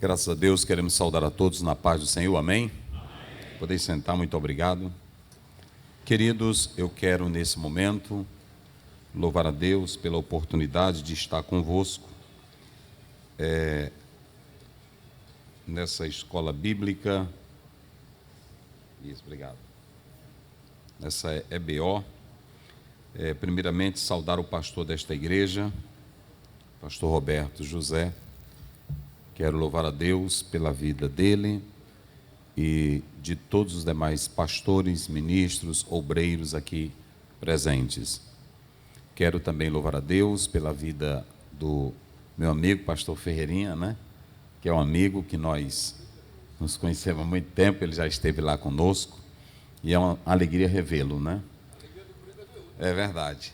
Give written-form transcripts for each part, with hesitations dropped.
Graças a Deus, queremos saudar a todos na paz do Senhor, amém? Podem sentar, muito obrigado. Queridos, eu quero nesse momento louvar a Deus pela oportunidade de estar convosco nessa escola bíblica. Isso, obrigado. Nessa EBO. Primeiramente, saudar o pastor desta igreja, pastor Roberto José. Quero louvar a Deus pela vida dele e de todos os demais pastores, ministros, obreiros aqui presentes. Quero também louvar a Deus pela vida do meu amigo, pastor Ferreirinha, né? Que é um amigo que nós nos conhecemos há muito tempo, ele já esteve lá conosco e é uma alegria revê-lo, né? É verdade.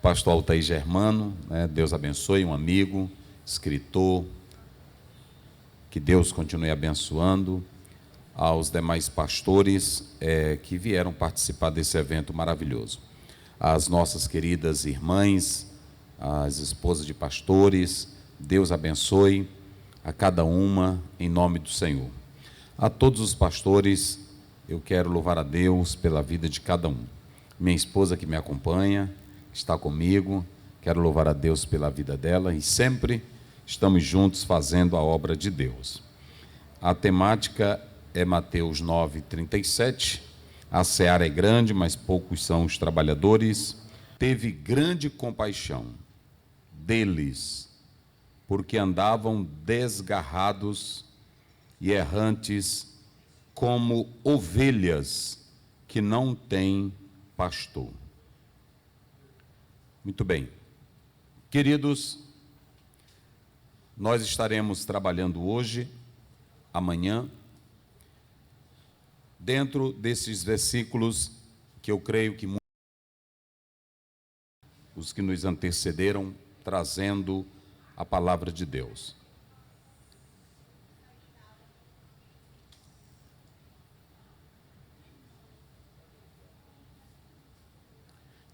Pastor Altair Germano, né? Deus abençoe, um amigo, escritor. Que Deus continue abençoando aos demais pastores que vieram participar desse evento maravilhoso. As nossas queridas irmãs, as esposas de pastores, Deus abençoe a cada uma em nome do Senhor. A todos os pastores, eu quero louvar a Deus pela vida de cada um. Minha esposa que me acompanha, está comigo, quero louvar a Deus pela vida dela e sempre estamos juntos fazendo a obra de Deus. A temática é Mateus 9:37. A seara é grande, mas poucos são os trabalhadores. Teve grande compaixão deles, porque andavam desgarrados e errantes como ovelhas que não têm pastor. Muito bem. Queridos, nós estaremos trabalhando hoje, amanhã, dentro desses versículos que eu creio que os que nos antecederam, trazendo a palavra de Deus.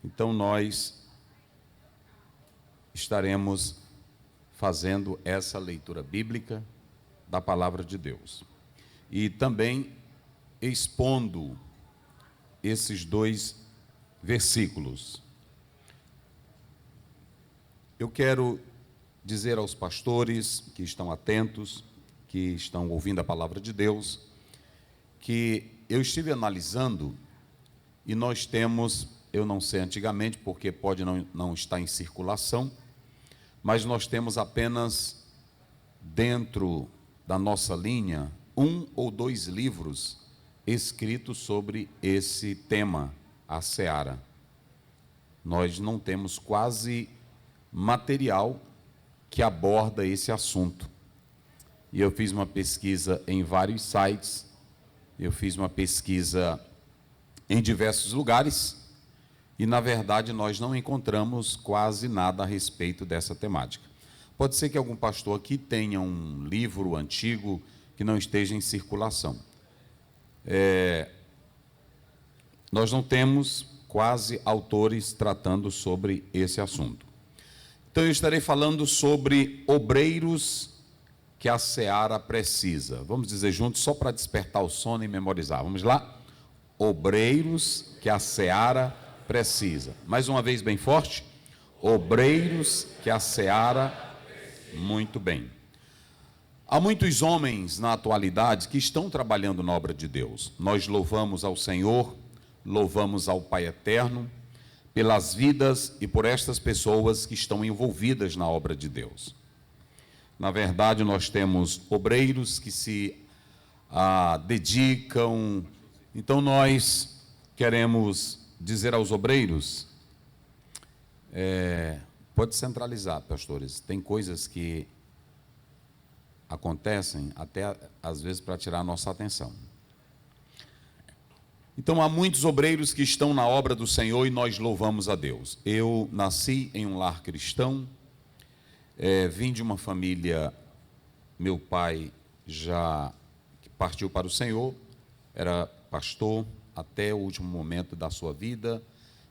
Então nós estaremos fazendo essa leitura bíblica da palavra de Deus. E também expondo esses dois versículos. Eu quero dizer aos pastores que estão atentos, que estão ouvindo a palavra de Deus, que eu estive analisando e nós temos, eu não sei antigamente, porque pode não estar em circulação, mas nós temos apenas dentro da nossa linha 1 ou 2 livros escritos sobre esse tema, a seara. Nós não temos quase material que aborda esse assunto. E eu fiz uma pesquisa em vários sites, eu fiz uma pesquisa em diversos lugares, e na verdade nós não encontramos quase nada a respeito dessa temática. Pode ser que algum pastor aqui tenha um livro antigo que não esteja em circulação. Nós não temos quase autores tratando sobre esse assunto. Então eu estarei falando sobre obreiros que a seara precisa. Vamos dizer juntos, só para despertar o sono e memorizar. Vamos lá? Obreiros que a seara precisa. Mais uma vez bem forte. Obreiros que a seara precisa. Muito bem. Há muitos homens na atualidade que estão trabalhando na obra de Deus. Nós louvamos ao Senhor, louvamos ao Pai Eterno, pelas vidas e por estas pessoas que estão envolvidas na obra de Deus. Na verdade, nós temos obreiros que se dedicam. Então, nós queremos dizer aos obreiros, pode centralizar, pastores, tem coisas que acontecem até às vezes para tirar a nossa atenção. Então há muitos obreiros que estão na obra do Senhor e nós louvamos a Deus. Eu nasci em um lar cristão, vim de uma família, meu pai já partiu para o Senhor, era pastor até o último momento da sua vida,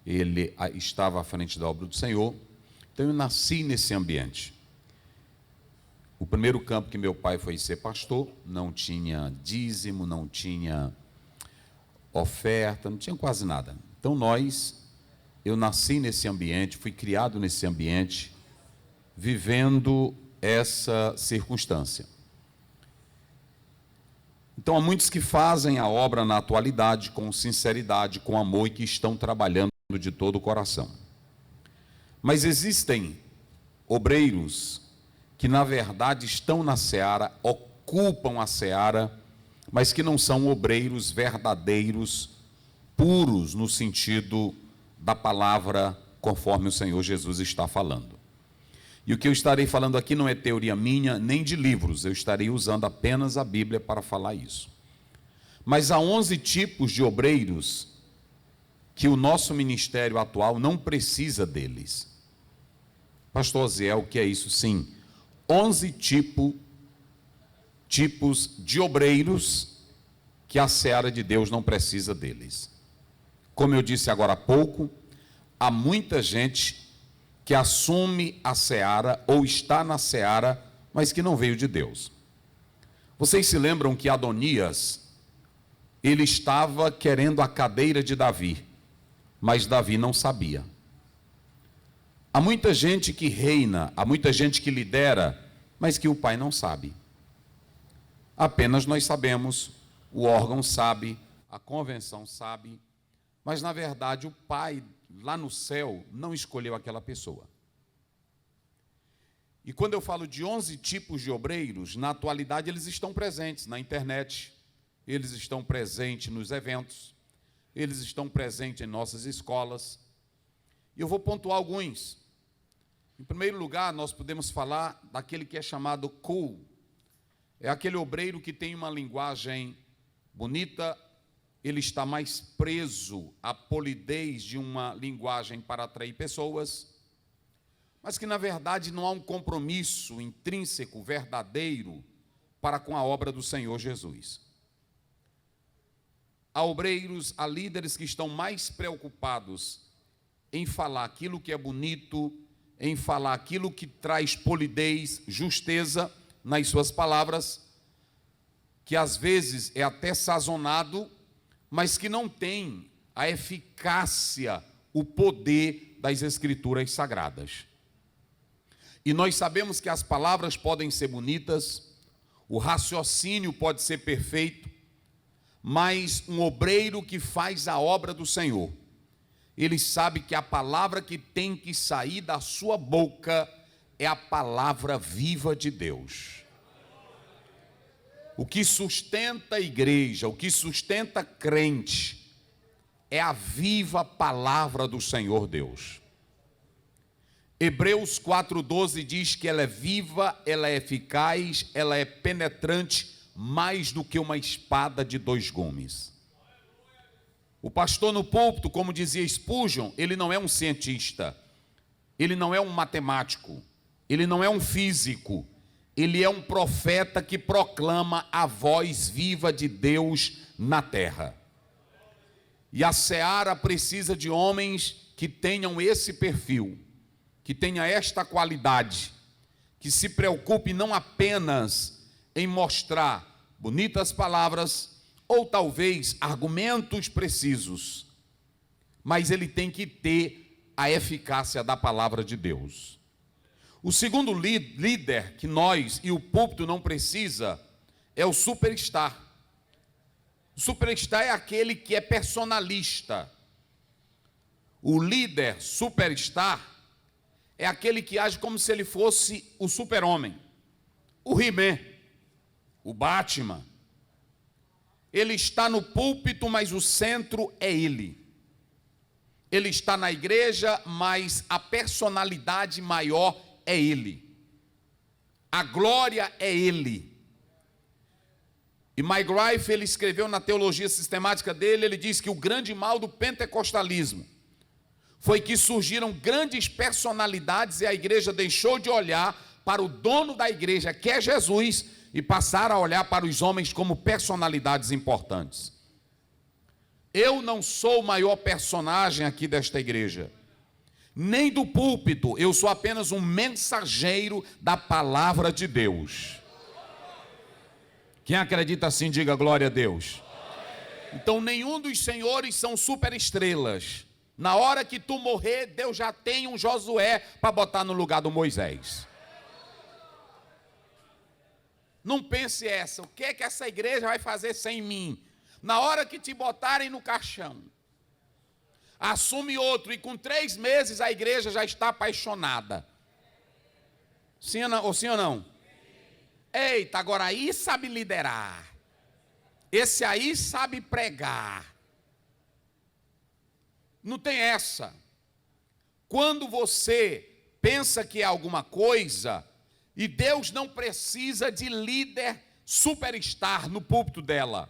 ele estava à frente da obra do Senhor. Então eu nasci nesse ambiente. O primeiro campo que meu pai foi ser pastor, não tinha dízimo, não tinha oferta, não tinha quase nada. Então eu nasci nesse ambiente, fui criado nesse ambiente, vivendo essa circunstância. Então há muitos que fazem a obra na atualidade com sinceridade, com amor e que estão trabalhando de todo o coração. Mas existem obreiros que na verdade estão na seara, ocupam a seara, mas que não são obreiros verdadeiros, puros no sentido da palavra, conforme o Senhor Jesus está falando. E o que eu estarei falando aqui não é teoria minha, nem de livros, eu estarei usando apenas a Bíblia para falar isso. Mas há 11 tipos de obreiros que o nosso ministério atual não precisa deles. Pastor Oziel, o que é isso? Sim, 11 tipos de obreiros que a seara de Deus não precisa deles. Como eu disse agora há pouco, há muita gente que assume a seara ou está na seara, mas que não veio de Deus. Vocês se lembram que Adonias, ele estava querendo a cadeira de Davi, mas Davi não sabia. Há muita gente que reina, há muita gente que lidera, mas que o pai não sabe. Apenas nós sabemos, o órgão sabe, a convenção sabe, mas na verdade o pai lá no céu não escolheu aquela pessoa. E quando eu falo de 11 tipos de obreiros, na atualidade eles estão presentes na internet, eles estão presentes nos eventos, eles estão presentes em nossas escolas. E eu vou pontuar alguns. Em primeiro lugar, nós podemos falar daquele que é chamado cool. É aquele obreiro que tem uma linguagem bonita, ele está mais preso à polidez de uma linguagem para atrair pessoas, mas que na verdade não há um compromisso intrínseco, verdadeiro, para com a obra do Senhor Jesus. Há obreiros, há líderes que estão mais preocupados em falar aquilo que é bonito, em falar aquilo que traz polidez, justeza nas suas palavras, que às vezes é até sazonado, mas que não tem a eficácia, o poder das Escrituras Sagradas. E nós sabemos que as palavras podem ser bonitas, o raciocínio pode ser perfeito, mas um obreiro que faz a obra do Senhor, ele sabe que a palavra que tem que sair da sua boca é a palavra viva de Deus. O que sustenta a igreja, o que sustenta crente, é a viva palavra do Senhor Deus. Hebreus 4,12 diz que ela é viva, ela é eficaz, ela é penetrante, mais do que uma espada de 2 gumes. O pastor no púlpito, como dizia Spurgeon, ele não é um cientista, ele não é um matemático, ele não é um físico, ele é um profeta que proclama a voz viva de Deus na terra. E a seara precisa de homens que tenham esse perfil, que tenha esta qualidade, que se preocupe não apenas em mostrar bonitas palavras, ou talvez argumentos precisos, mas ele tem que ter a eficácia da palavra de Deus. O segundo líder que nós e o púlpito não precisa é o superstar. O superstar é aquele que é personalista. O líder superstar é aquele que age como se ele fosse o super-homem, o He-Man, o Batman. Ele está no púlpito, mas o centro é ele. Ele está na igreja, mas a personalidade maior é ele. A glória é ele. E Mike Rife, ele escreveu na teologia sistemática dele, ele diz que o grande mal do pentecostalismo foi que surgiram grandes personalidades e a igreja deixou de olhar para o dono da igreja, que é Jesus, e passaram a olhar para os homens como personalidades importantes. Eu não sou o maior personagem aqui desta igreja. nem do púlpito. Eu sou apenas um mensageiro da palavra de Deus. Quem acredita assim, diga glória a Deus. Então, nenhum dos senhores são superestrelas. Na hora que tu morrer, Deus já tem um Josué para botar no lugar do Moisés. Não pense essa, o que é que essa igreja vai fazer sem mim? Na hora que te botarem no caixão, assume outro, e com 3 meses a igreja já está apaixonada. Sim ou não? Eita, agora aí sabe liderar. Esse aí sabe pregar. Não tem essa. Quando você pensa que é alguma coisa, e Deus não precisa de líder superstar no púlpito dela.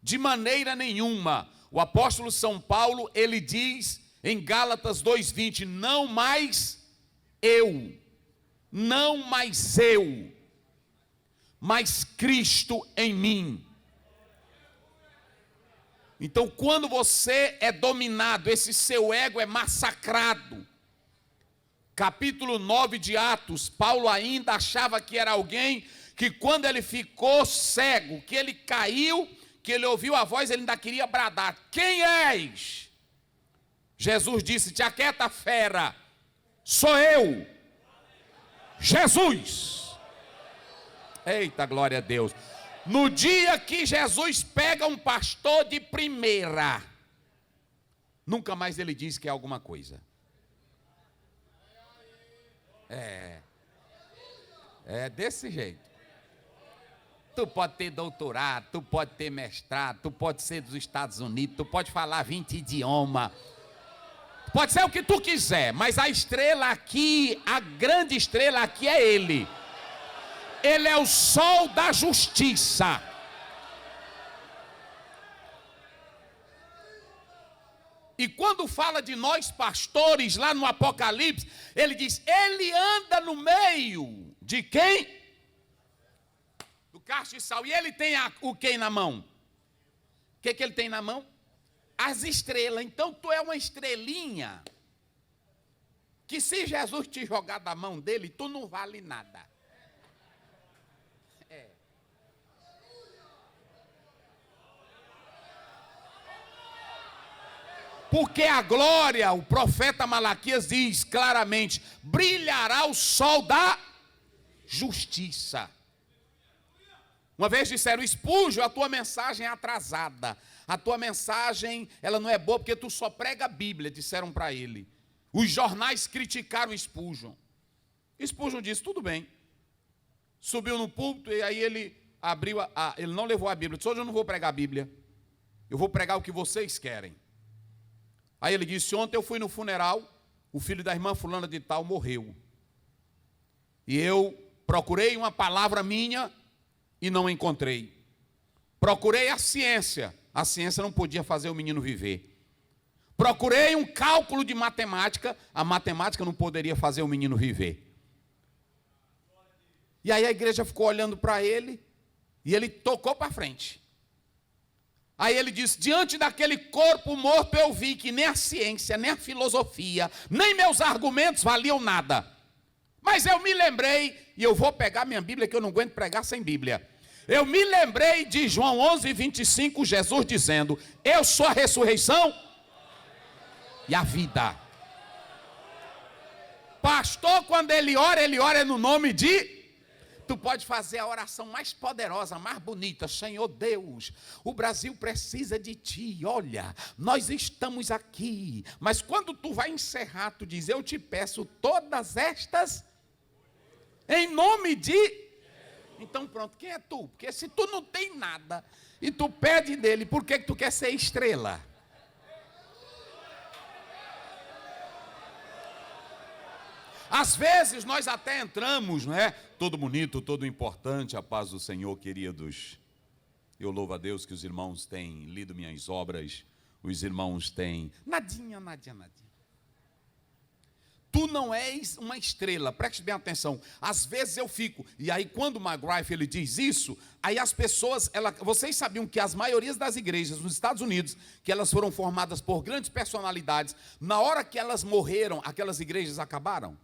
De maneira nenhuma. O apóstolo São Paulo, ele diz em Gálatas 2:20, não mais eu, mas Cristo em mim. Então, quando você é dominado, esse seu ego é massacrado. Capítulo 9 de Atos, Paulo ainda achava que era alguém que quando ele ficou cego, que ele caiu, que ele ouviu a voz, ele ainda queria bradar: quem és? Jesus disse: te aquieta, fera, sou eu, Jesus. Eita, glória a Deus. No dia que Jesus pega um pastor de primeira, nunca mais ele diz que é alguma coisa. É desse jeito. Tu pode ter doutorado, tu pode ter mestrado, tu pode ser dos Estados Unidos, tu pode falar 20 idiomas, pode ser o que tu quiser, mas a estrela aqui, a grande estrela aqui é Ele. Ele é o sol da justiça. E quando fala de nós pastores, lá no Apocalipse, ele diz, ele anda no meio de quem? Do cacho de sal. E ele tem o que na mão? O que ele tem na mão? As estrelas. Então tu é uma estrelinha, que se Jesus te jogar da mão dele, tu não vale nada. Porque a glória, o profeta Malaquias diz claramente, brilhará o sol da justiça. Uma vez disseram, Spurgeon, a tua mensagem é atrasada. A tua mensagem, ela não é boa porque tu só prega a Bíblia, disseram para ele. Os jornais criticaram Spurgeon. Spurgeon disse, tudo bem. Subiu no púlpito e aí ele abriu, ele não levou a Bíblia. Disse, hoje eu não vou pregar a Bíblia. Eu vou pregar o que vocês querem. Aí ele disse, ontem eu fui no funeral, o filho da irmã fulana de tal morreu. E eu procurei uma palavra minha e não encontrei. Procurei a ciência não podia fazer o menino viver. Procurei um cálculo de matemática, a matemática não poderia fazer o menino viver. E aí a igreja ficou olhando para ele, e ele tocou para frente. Aí ele disse, diante daquele corpo morto eu vi que nem a ciência, nem a filosofia, nem meus argumentos valiam nada. Mas eu me lembrei, e eu vou pegar minha Bíblia, que eu não aguento pregar sem Bíblia. Eu me lembrei de João 11:25, Jesus dizendo, eu sou a ressurreição e a vida. Pastor, quando ele ora no nome de... Tu pode fazer a oração mais poderosa, mais bonita. Senhor Deus, o Brasil precisa de ti. Olha, nós estamos aqui. Mas quando tu vai encerrar, tu diz, eu te peço todas estas em nome de... Então pronto, quem é tu? Porque se tu não tem nada e tu pede dele, por que tu quer ser estrela? Às vezes nós até entramos, não é? Todo bonito, todo importante, a paz do Senhor, queridos. Eu louvo a Deus que os irmãos têm lido minhas obras, os irmãos têm... Nadinha. tu não és uma estrela. Preste bem atenção. Às vezes eu fico, e aí quando o McGrath ele diz isso, aí as pessoas, vocês sabiam que as maiorias das igrejas nos Estados Unidos, que elas foram formadas por grandes personalidades, na hora que elas morreram, aquelas igrejas acabaram?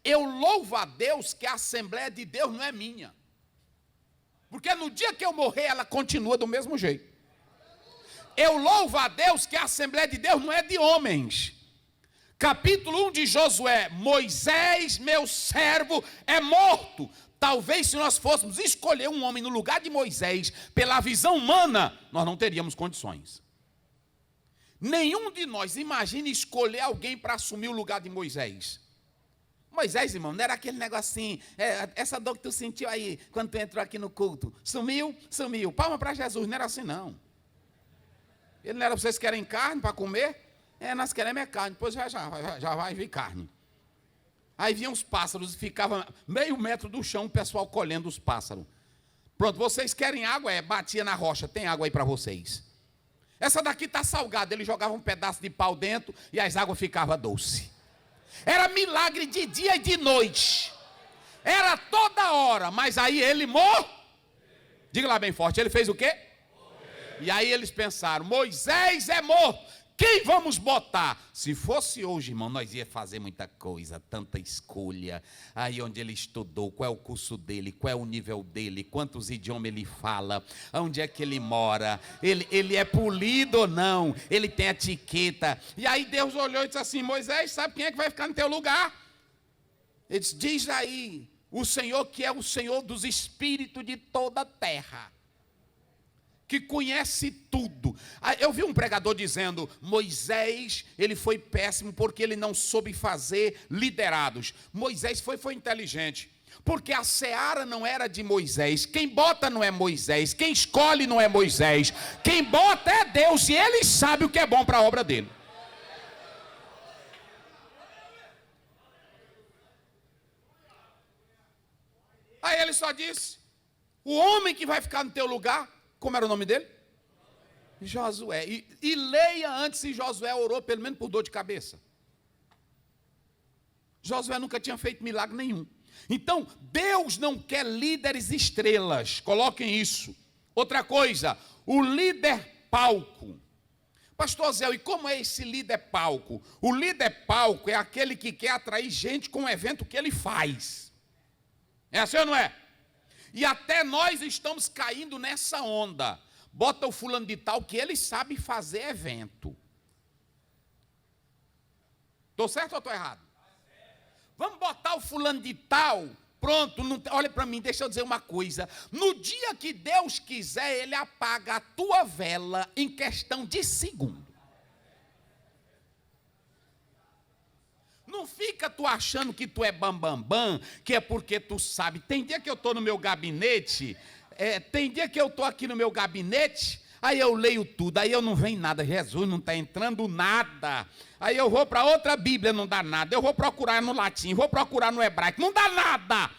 Eu louvo a Deus que a Assembleia de Deus não é minha. Porque no dia que eu morrer, ela continua do mesmo jeito. Eu louvo a Deus que a Assembleia de Deus não é de homens. Capítulo 1 de Josué: Moisés, meu servo, é morto. Talvez se nós fôssemos escolher um homem no lugar de Moisés, pela visão humana, nós não teríamos condições. Nenhum de nós imagina escolher alguém para assumir o lugar de Moisés. Moisés, irmão, não era aquele negocinho, essa dor que tu sentiu aí, quando tu entrou aqui no culto, sumiu, palma para Jesus, não era assim não. Ele não era, vocês querem carne para comer? Nós queremos carne, depois já vai vir carne. Aí vinham os pássaros, ficava meio metro do chão, o pessoal colhendo os pássaros. Pronto, vocês querem água? Batia na rocha, tem água aí para vocês. Essa daqui está salgada, ele jogava um pedaço de pau dentro e as águas ficavam doces. Era milagre de dia e de noite. Era toda hora, mas aí ele morreu. Diga lá bem forte, ele fez o quê? Morreu. E aí eles pensaram, Moisés é morto. Quem vamos botar? Se fosse hoje, irmão, nós ia fazer muita coisa, tanta escolha. Aí onde ele estudou, qual é o curso dele, qual é o nível dele, quantos idiomas ele fala, onde é que ele mora, ele é polido ou não, ele tem etiqueta. E aí Deus olhou e disse assim, Moisés, sabe quem é que vai ficar no teu lugar? Ele disse, diz aí, o Senhor que é o Senhor dos espíritos de toda a terra, que conhece tudo. Eu vi um pregador dizendo, Moisés, ele foi péssimo porque ele não soube fazer liderados. Moisés foi inteligente, porque a seara não era de Moisés. Quem bota não é Moisés, quem escolhe não é Moisés, quem bota é Deus, e ele sabe o que é bom para a obra dele. Aí ele só disse, o homem que vai ficar no teu lugar, como era o nome dele? Josué. E leia antes se Josué orou pelo menos por dor de cabeça. Josué nunca tinha feito milagre nenhum. Então, Deus não quer líderes estrelas. Coloquem isso. Outra coisa, o líder palco. Pastor Zé, e como é esse líder palco? O líder palco é aquele que quer atrair gente com o evento que ele faz. É assim ou não é? E até nós estamos caindo nessa onda. Bota o fulano de tal que ele sabe fazer evento. Estou certo ou estou errado? Vamos botar o fulano de tal. Pronto, não, olha para mim, deixa eu dizer uma coisa. No dia que Deus quiser, Ele apaga a tua vela em questão de segundo. Não fica tu achando que tu é bambambam, que é porque tu sabe. Tem dia que eu estou no meu gabinete, aí eu leio tudo, aí eu não venho nada, Jesus não está entrando nada. Aí eu vou para outra Bíblia, não dá nada. Eu vou procurar no latim, vou procurar no hebraico, não dá nada.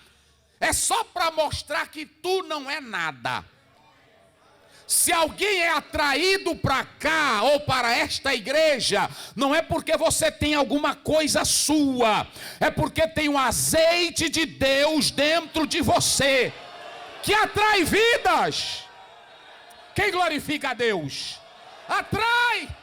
É só para mostrar que tu não é nada. Se alguém é atraído para cá ou para esta igreja, não é porque você tem alguma coisa sua, é porque tem um azeite de Deus dentro de você, que atrai vidas. Quem glorifica a Deus? Atrai.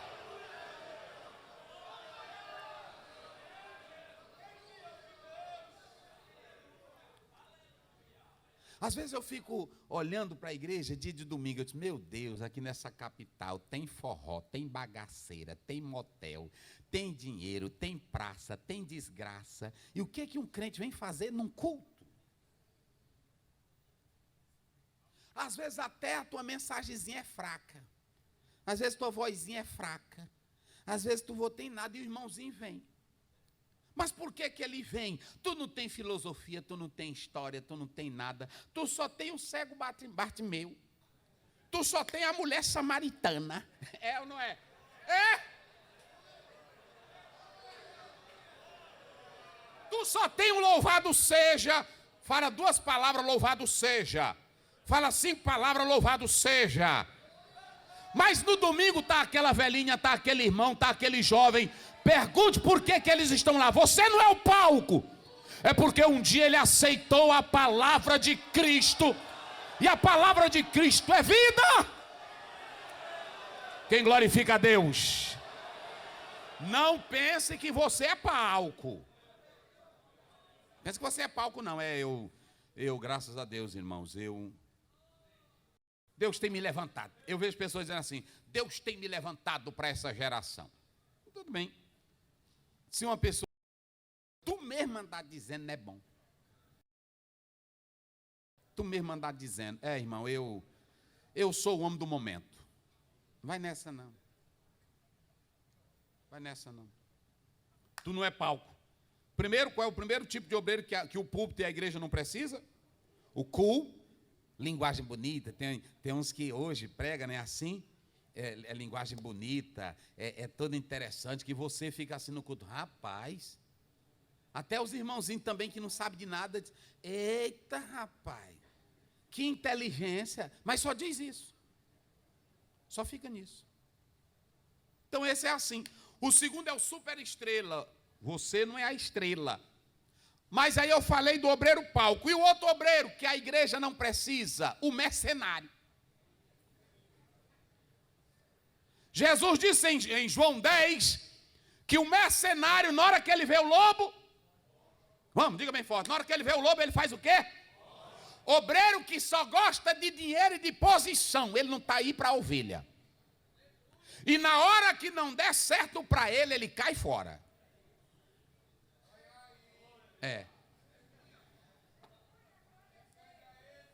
Às vezes eu fico olhando para a igreja dia de domingo, eu digo, meu Deus, aqui nessa capital tem forró, tem bagaceira, tem motel, tem dinheiro, tem praça, tem desgraça. E o que um crente vem fazer num culto? Às vezes até a tua mensagenzinha é fraca. Às vezes tua vozinha é fraca. Às vezes tu não tem nada e o irmãozinho vem. Mas por que ele vem? Tu não tem filosofia, tu não tem história, tu não tem nada. Tu só tem o cego Bartimeu. Tu só tem a mulher samaritana. É ou não é? É! Tu só tem um louvado seja. Fala 2 palavras, louvado seja. Fala 5 palavras, louvado seja. Mas no domingo está aquela velhinha, está aquele irmão, está aquele jovem. Pergunte por que eles estão lá. Você não é o palco. É porque um dia ele aceitou a palavra de Cristo. E a palavra de Cristo é vida. Quem glorifica a Deus? Não pense que você é palco. Pense que você é palco, não. É eu, graças a Deus, irmãos, Deus tem me levantado. Eu vejo pessoas dizendo assim: Deus tem me levantado para essa geração. Tudo bem. Se uma pessoa, tu mesmo andar dizendo, não é bom. Tu mesmo andar dizendo, irmão, eu sou o homem do momento. Vai nessa não. Vai nessa não. Tu não é palco. Primeiro, qual é o primeiro tipo de obreiro que o púlpito e a igreja não precisa? O cool, linguagem bonita. Tem uns que hoje pregam, né, assim, é linguagem bonita, é todo interessante, que você fica assim no culto. Rapaz, até os irmãozinhos também que não sabem de nada, dizem, eita rapaz, que inteligência, mas só diz isso. Só fica nisso. Então esse é assim. O segundo é o super estrela. Você não é a estrela. Mas aí eu falei do obreiro palco. E o outro obreiro que a igreja não precisa, o mercenário. Jesus disse em João 10 que o mercenário, na hora que ele vê o lobo, vamos, diga bem forte, na hora que ele vê o lobo, ele faz o quê? Obreiro que só gosta de dinheiro e de posição, ele não está aí para a ovelha. E na hora que não der certo para ele, ele cai fora.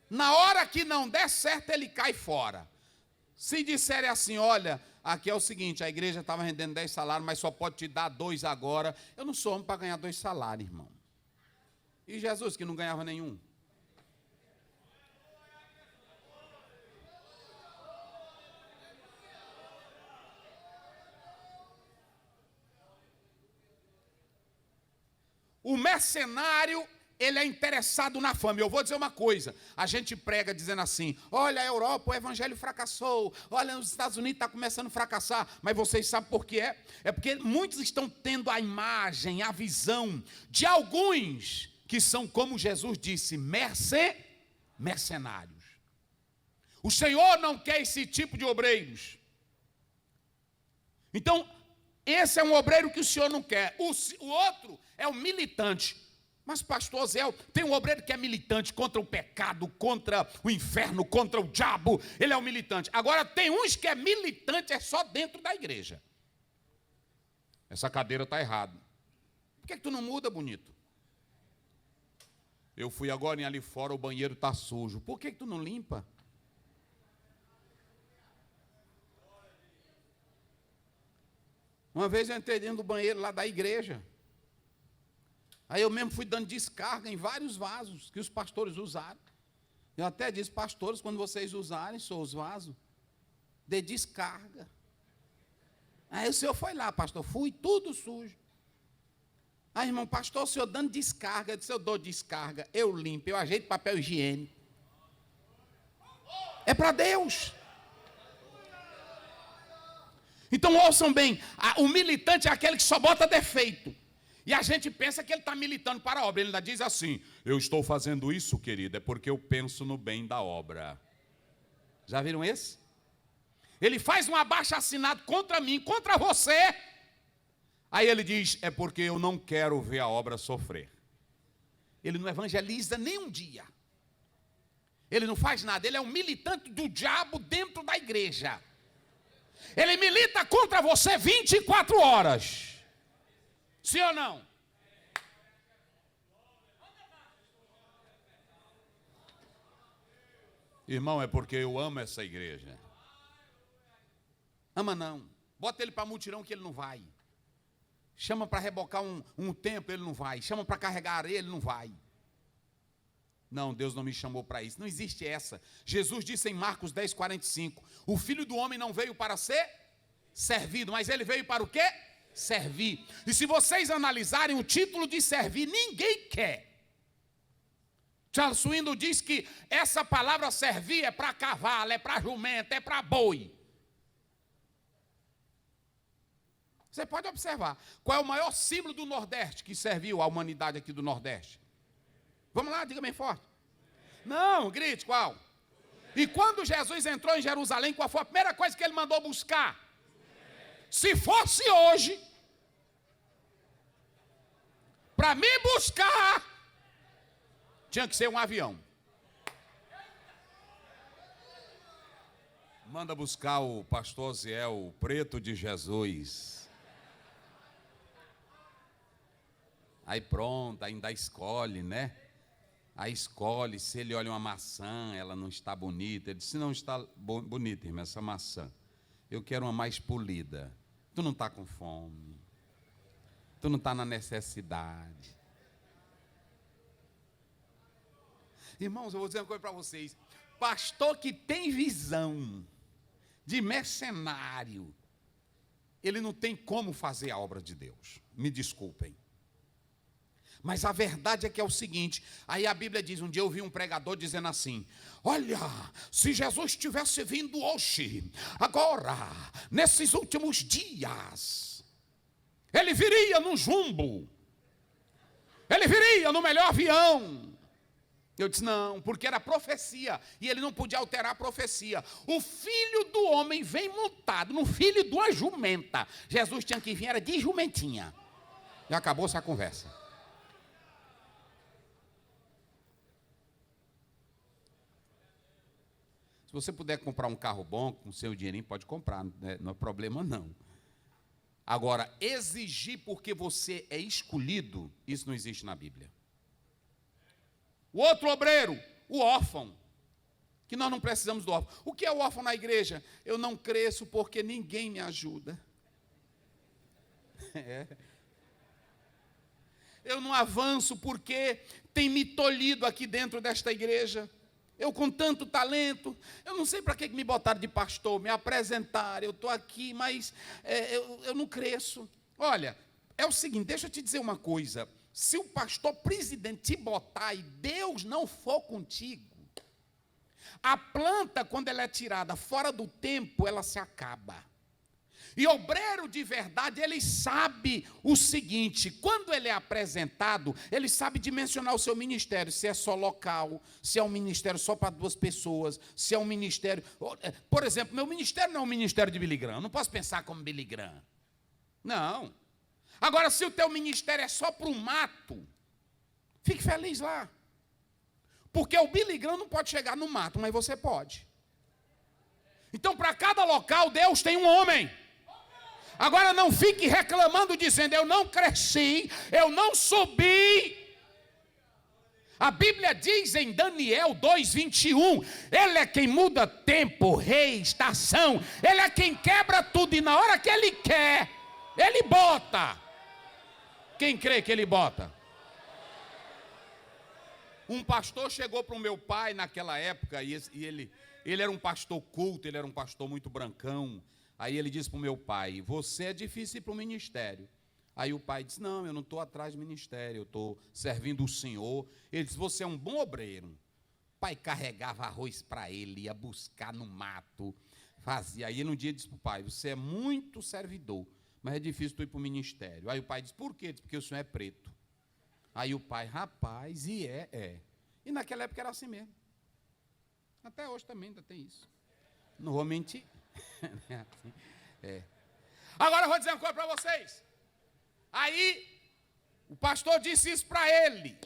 Na hora que não der certo, ele cai fora. Se disserem assim, olha, aqui é o seguinte, a igreja estava rendendo 10 salários, mas só pode te dar 2 agora. Eu não sou homem para ganhar 2 salários, irmão. E Jesus, que não ganhava nenhum? O mercenário, ele é interessado na fama. Eu vou dizer uma coisa, a gente prega dizendo assim, olha, a Europa, o evangelho fracassou, olha, os Estados Unidos está começando a fracassar, mas vocês sabem por que é? É porque muitos estão tendo a imagem, a visão de alguns que são, como Jesus disse, mercenários. O Senhor não quer esse tipo de obreiros. Então, esse é um obreiro que o Senhor não quer. O outro é o militante. Mas, pastor Zé, tem um obreiro que é militante contra o pecado, contra o inferno, contra o diabo. Ele é um militante. Agora, tem uns que é militante, é só dentro da igreja. Essa cadeira está errada. Por que tu não muda, bonito? Eu fui agora ali fora, o banheiro está sujo. Por que tu não limpa? Uma vez eu entrei dentro do banheiro lá da igreja. Aí eu mesmo fui dando descarga em vários vasos que os pastores usaram. Eu até disse, pastores, quando vocês usarem os vasos, dê descarga. Aí o senhor foi lá, pastor, fui tudo sujo. Aí, irmão, pastor, o senhor dando descarga. Eu disse, eu dou descarga, eu limpo, eu ajeito papel higiênico. É para Deus. Então ouçam bem, o militante é aquele que só bota defeito. E a gente pensa que ele está militando para a obra. Ele ainda diz assim, eu estou fazendo isso, querido, é porque eu penso no bem da obra. Já viram esse? Ele faz um abaixo-assinado contra mim, contra você. Aí ele diz, é porque eu não quero ver a obra sofrer. Ele não evangeliza nem um dia. Ele não faz nada, ele é um militante do diabo dentro da igreja. Ele milita contra você 24 horas. Sim ou não? Irmão, é porque eu amo essa igreja. Ama não. Bota ele para mutirão que ele não vai. Chama para rebocar um tempo, ele não vai. Chama para carregar areia, ele não vai. Não, Deus não me chamou para isso. Não existe essa. Jesus disse em Marcos 10:45, o Filho do Homem não veio para ser servido, mas ele veio para o quê? Servir. E se vocês analisarem o título de servir, ninguém quer. Charles Swindoll diz que essa palavra servir é para cavalo, é para jumento, é para boi. Você pode observar. Qual é o maior símbolo do Nordeste que serviu à humanidade aqui do Nordeste? Vamos lá, diga bem forte. Não, grite, qual? E quando Jesus entrou em Jerusalém, qual foi a primeira coisa que ele mandou buscar? Se fosse hoje, para me buscar, tinha que ser um avião. Manda buscar o pastor Ziel, o preto de Jesus. Aí pronto, ainda escolhe, né? Aí escolhe, se ele olha uma maçã, ela não está bonita. Ele disse, não está bonita, irmã, essa maçã. Eu quero uma mais polida. Tu não está com fome. Tu não está na necessidade. Irmãos, eu vou dizer uma coisa para vocês. Pastor que tem visão de mercenário, ele não tem como fazer a obra de Deus. Me desculpem. Mas a verdade é que é o seguinte, aí a Bíblia diz, um dia eu vi um pregador dizendo assim, olha, se Jesus tivesse vindo hoje, agora, nesses últimos dias, ele viria num jumbo, ele viria no melhor avião. Eu disse, não, porque era profecia, e ele não podia alterar a profecia. O filho do homem vem montado no filho de uma jumenta. Jesus tinha que vir, era de jumentinha. E acabou essa conversa. Se você puder comprar um carro bom, com seu dinheirinho, pode comprar, né? Não é problema não. Agora, exigir porque você é escolhido, isso não existe na Bíblia. O outro obreiro, o órfão, que nós não precisamos do órfão. O que é o órfão na igreja? Eu não cresço porque ninguém me ajuda. Eu não avanço porque tem me tolhido aqui dentro desta igreja. Eu com tanto talento, eu não sei para que me botaram de pastor, me apresentaram, eu estou aqui, mas eu não cresço. Olha, é o seguinte, deixa eu te dizer uma coisa, se o pastor presidente te botar e Deus não for contigo, a planta, quando ela é tirada fora do tempo, ela se acaba. E obreiro de verdade, ele sabe o seguinte, quando ele é apresentado, ele sabe dimensionar o seu ministério, se é só local, se é um ministério só para 2 pessoas, se é um ministério... Por exemplo, meu ministério não é um ministério de Billy Graham, eu não posso pensar como Billy Graham. Não. Agora, se o teu ministério é só para o mato, fique feliz lá. Porque o Billy Graham não pode chegar no mato, mas você pode. Então, para cada local, Deus tem um homem. Agora não fique reclamando, dizendo, eu não cresci, eu não subi. A Bíblia diz em Daniel 2:21, ele é quem muda tempo, rei, estação, ele é quem quebra tudo, e na hora que ele quer, ele bota. Quem crê que ele bota? Um pastor chegou para o meu pai naquela época, e ele era um pastor culto, ele era um pastor muito brancão. Aí ele disse para o meu pai, você é difícil ir para o ministério. Aí o pai disse, não, eu não estou atrás do ministério, eu estou servindo o Senhor. Ele disse, você é um bom obreiro. O pai carregava arroz para ele, ia buscar no mato, fazia. Aí ele um dia disse para o pai, você é muito servidor, mas é difícil tu ir para o ministério. Aí o pai disse, por quê? Disse, porque o senhor é preto. Aí o pai, rapaz, e é. E naquela época era assim mesmo. Até hoje também ainda tem isso. Não vou mentir. Agora eu vou dizer uma coisa para vocês. Aí o pastor disse isso para ele.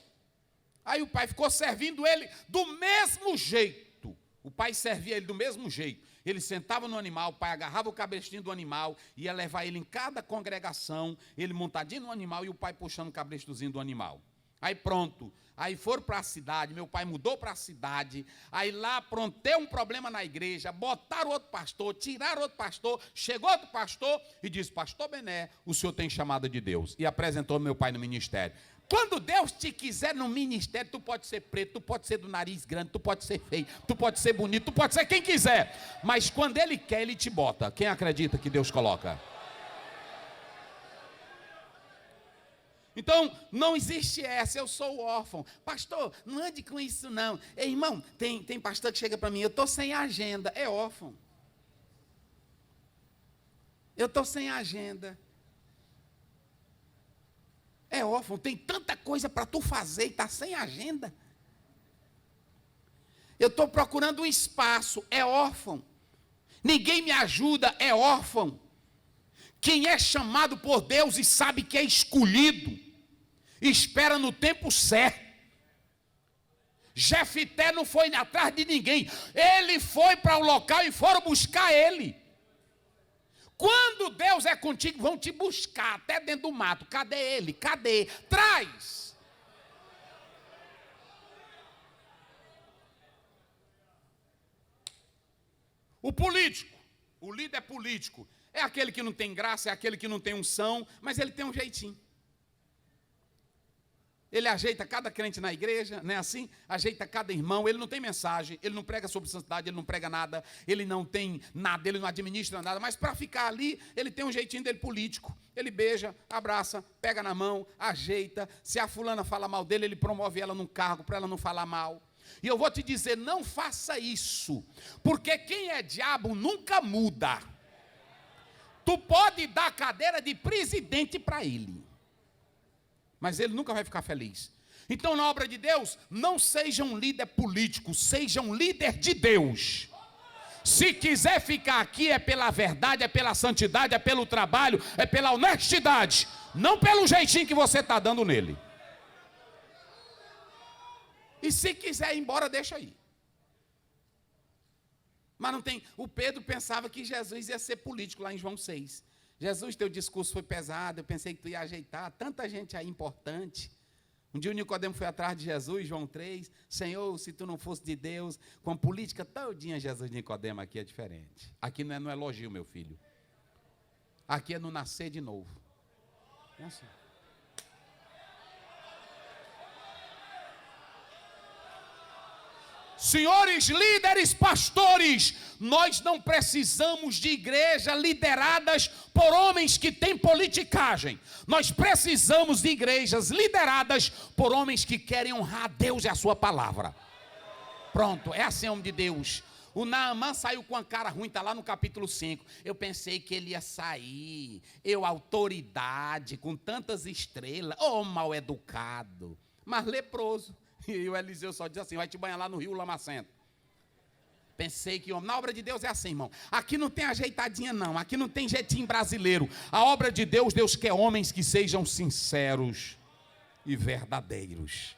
Aí o pai ficou servindo ele do mesmo jeito. O pai servia ele do mesmo jeito. Ele sentava no animal, o pai agarrava o cabrestinho do animal, ia levar ele em cada congregação, ele montadinho no animal e o pai puxando o cabrestozinho do animal. Aí pronto, aí foram para a cidade, meu pai mudou para a cidade, aí lá pronto, deu um problema na igreja, botaram outro pastor, tiraram outro pastor, chegou outro pastor e disse, pastor Bené, o senhor tem chamada de Deus, e apresentou meu pai no ministério. Quando Deus te quiser no ministério, tu pode ser preto, tu pode ser do nariz grande, tu pode ser feio, tu pode ser bonito, tu pode ser quem quiser, mas quando Ele quer, Ele te bota. Quem acredita que Deus coloca? Então, não existe essa, eu sou órfão. Pastor, não ande com isso não. Ei, irmão, tem pastor que chega para mim, eu estou sem agenda, é órfão. Eu estou sem agenda. É órfão, tem tanta coisa para tu fazer e está sem agenda. Eu estou procurando um espaço, é órfão. Ninguém me ajuda, é órfão. Quem é chamado por Deus e sabe que é escolhido, espera no tempo certo. Jefité não foi atrás de ninguém, ele foi para o local e foram buscar ele. Quando Deus é contigo, vão te buscar até dentro do mato. Cadê ele? Cadê? Traz! O político, o líder político, é aquele que não tem graça, é aquele que não tem unção, mas ele tem um jeitinho. Ele ajeita cada crente na igreja, não é assim? Ajeita cada irmão, ele não tem mensagem, ele não prega sobre santidade, ele não prega nada, ele não tem nada, ele não administra nada, mas para ficar ali, ele tem um jeitinho dele político. Ele beija, abraça, pega na mão, ajeita. Se a fulana fala mal dele, ele promove ela num cargo para ela não falar mal. E eu vou te dizer, não faça isso, porque quem é diabo nunca muda. Tu pode dar cadeira de presidente para ele, mas ele nunca vai ficar feliz. Então, na obra de Deus, não seja um líder político, seja um líder de Deus. Se quiser ficar aqui, é pela verdade, é pela santidade, é pelo trabalho, é pela honestidade, não pelo jeitinho que você está dando nele. E se quiser ir embora, deixa aí. Mas não tem. O Pedro pensava que Jesus ia ser político lá em João 6. Jesus, teu discurso foi pesado, eu pensei que tu ia ajeitar, tanta gente aí importante. Um dia o Nicodemo foi atrás de Jesus, João 3, Senhor, se tu não fosse de Deus, com a política todinha, Jesus, Nicodemo, aqui é diferente. Aqui não é no elogio, meu filho. Aqui é no nascer de novo. É assim. Senhores líderes, pastores, nós não precisamos de igrejas lideradas por homens que têm politicagem. Nós precisamos de igrejas lideradas por homens que querem honrar a Deus e a sua palavra. Pronto, é assim, homem de Deus. O Naamã saiu com a cara ruim, está lá no capítulo 5. Eu pensei que ele ia sair, autoridade, com tantas estrelas, mal educado, mas leproso. E o Eliseu só diz assim, vai te banhar lá no rio Lamacento. Pensei que, na obra de Deus é assim, irmão. Aqui não tem ajeitadinha não, aqui não tem jeitinho brasileiro. A obra de Deus, Deus quer homens que sejam sinceros e verdadeiros.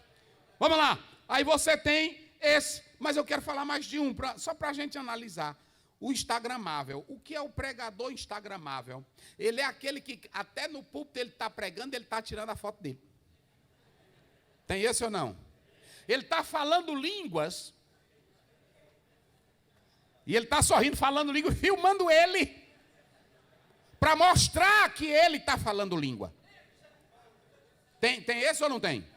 Vamos lá, aí você tem esse, mas eu quero falar mais de um, só para a gente analisar. O instagramável. O que é o pregador instagramável? Ele é aquele que até no púlpito ele está pregando, ele está tirando a foto dele. Tem esse ou não? Ele está falando línguas, e ele está sorrindo, falando língua, filmando ele, para mostrar que ele está falando língua. Tem esse ou não tem?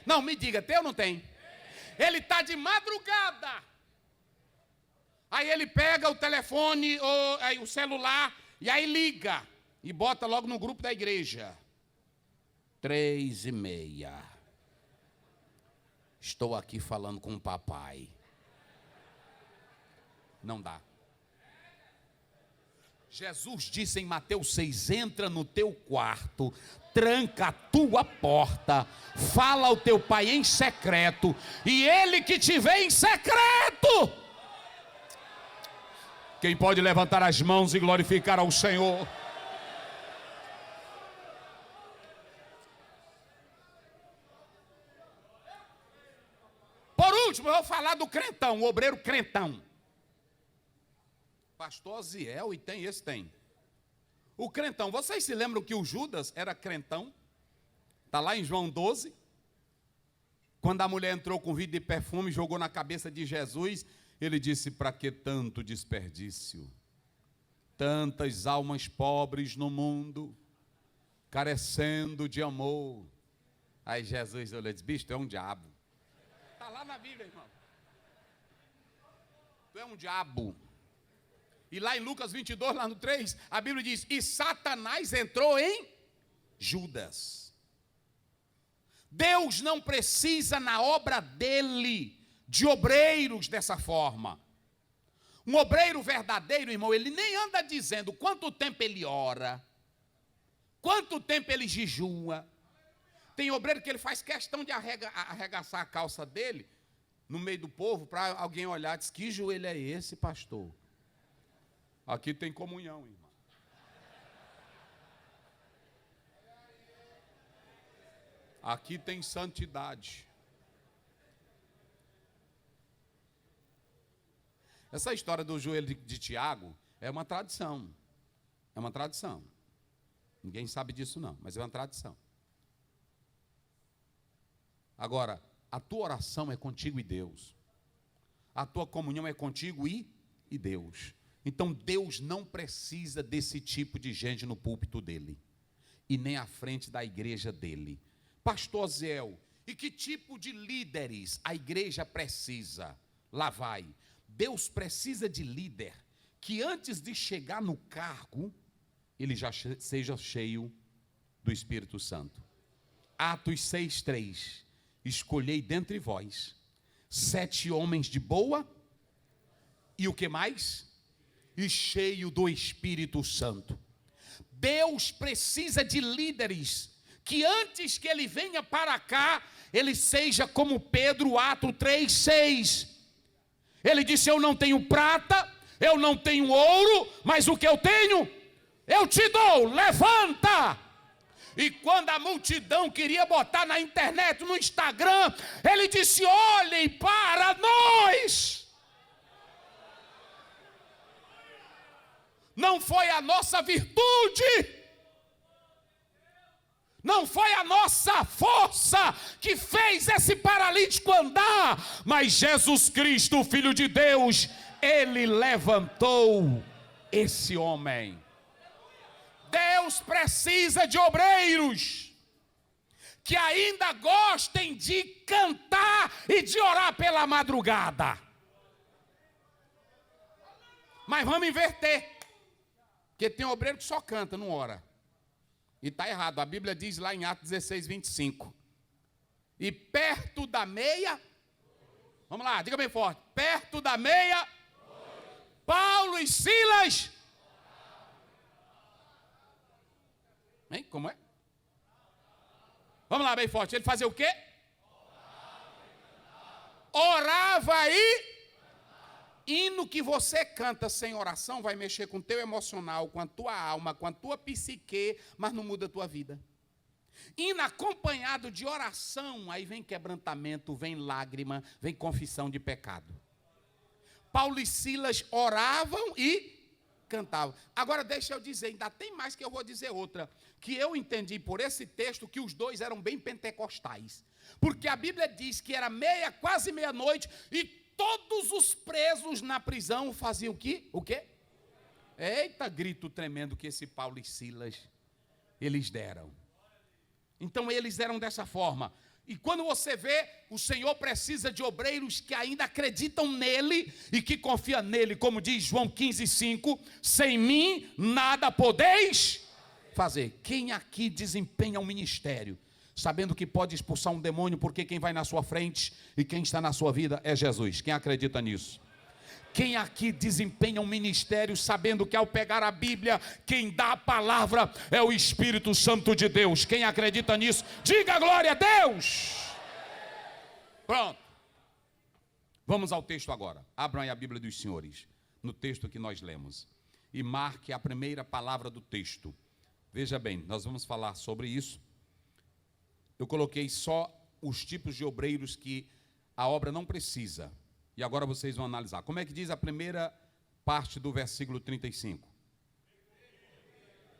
Não, me diga, tem ou não tem? Ele está de madrugada, aí ele pega o telefone, ou aí o celular, e aí liga, e bota logo no grupo da igreja, 3:30. Estou aqui falando com o papai. Não dá. Jesus disse em Mateus 6, entra no teu quarto, tranca a tua porta, fala ao teu pai em secreto, e ele que te vê em secreto. Quem pode levantar as mãos e glorificar ao Senhor? Por último, eu vou falar do crentão, o obreiro crentão. Pastor Ziel, e tem. O crentão, vocês se lembram que o Judas era crentão? Está lá em João 12. Quando a mulher entrou com vidro de perfume e jogou na cabeça de Jesus, ele disse, para que tanto desperdício? Tantas almas pobres no mundo, carecendo de amor. Aí Jesus olhou e disse, bicho, tu é um diabo. Está lá na Bíblia, irmão. Tu é um diabo. E lá em Lucas 22, lá no 3, a Bíblia diz, e Satanás entrou em Judas. Deus não precisa na obra dele de obreiros dessa forma. Um obreiro verdadeiro, irmão, ele nem anda dizendo quanto tempo ele ora, quanto tempo ele jejua. tem obreiro que ele faz questão de arregaçar a calça dele no meio do povo para alguém olhar e dizer, que joelho é esse, pastor? Aqui tem comunhão, irmão. Aqui tem santidade. Essa história do joelho de Tiago é uma tradição. É uma tradição. Ninguém sabe disso não, mas é uma tradição. Agora, a tua oração é contigo e Deus. A tua comunhão é contigo e Deus. Então Deus não precisa desse tipo de gente no púlpito dele. E nem à frente da igreja dele. Pastor Zéu, e que tipo de líderes a igreja precisa? Lá vai. Deus precisa de líder que antes de chegar no cargo, ele já seja cheio do Espírito Santo. Atos 6:3. Escolhei dentre vós 7 homens de boa, e o que mais? E cheio do Espírito Santo. Deus precisa de líderes que antes que ele venha para cá, ele seja como Pedro, Atos 3:6. Ele disse, eu não tenho prata, eu não tenho ouro, mas o que eu tenho, eu te dou, levanta. E quando a multidão queria botar na internet, no Instagram, ele disse, olhem para nós. Não foi a nossa virtude, não foi a nossa força que fez esse paralítico andar, mas Jesus Cristo, o Filho de Deus, ele levantou esse homem. Deus precisa de obreiros que ainda gostem de cantar e de orar pela madrugada. Mas vamos inverter, porque tem obreiro que só canta, não ora. E está errado, a Bíblia diz lá em Atos 16:25. E perto da meia, vamos lá, diga bem forte, perto da meia, Paulo e Silas, hein? Como é? Vamos lá, bem forte, ele fazia o quê? Orava e... Hino que você canta sem oração vai mexer com o teu emocional, com a tua alma, com a tua psique, mas não muda a tua vida. Hino acompanhado de oração, aí vem quebrantamento, vem lágrima, vem confissão de pecado. Paulo e Silas oravam e cantavam. Agora deixa eu dizer, ainda tem mais que eu vou dizer outra, que eu entendi por esse texto que os dois eram bem pentecostais. Porque a Bíblia diz que era quase meia-noite e todos os presos na prisão faziam o quê? O quê? Eita, grito tremendo que esse Paulo e Silas, eles deram. Então eles eram dessa forma. E quando você vê, o Senhor precisa de obreiros que ainda acreditam nele e que confiam nele, como diz João 15:5, sem mim nada podeis fazer. Quem aqui desempenha um ministério, sabendo que pode expulsar um demônio, porque quem vai na sua frente e quem está na sua vida é Jesus? Quem acredita nisso? Quem aqui desempenha um ministério, sabendo que ao pegar a Bíblia, quem dá a palavra é o Espírito Santo de Deus? Quem acredita nisso? Diga glória a Deus! Pronto. Vamos ao texto agora. Abram aí a Bíblia dos senhores, no texto que nós lemos. E marque a primeira palavra do texto. Veja bem, nós vamos falar sobre isso. Eu coloquei só os tipos de obreiros que a obra não precisa. E agora vocês vão analisar. Como é que diz a primeira parte do versículo 35?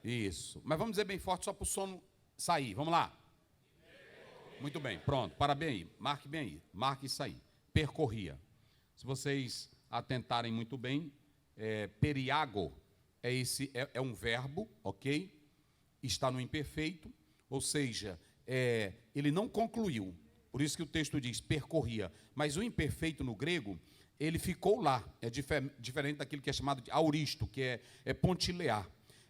Isso. Mas vamos dizer bem forte, só para o sono sair. Vamos lá. Muito bem, pronto. Para bem aí. Marque bem aí. Marque isso aí. Percorria. Se vocês atentarem muito bem, periago é um verbo, ok? Está no imperfeito, ou seja... ele não concluiu, por isso que o texto diz percorria, mas o imperfeito no grego, ele ficou lá, é diferente daquilo que é chamado de auristo, que é pontilear.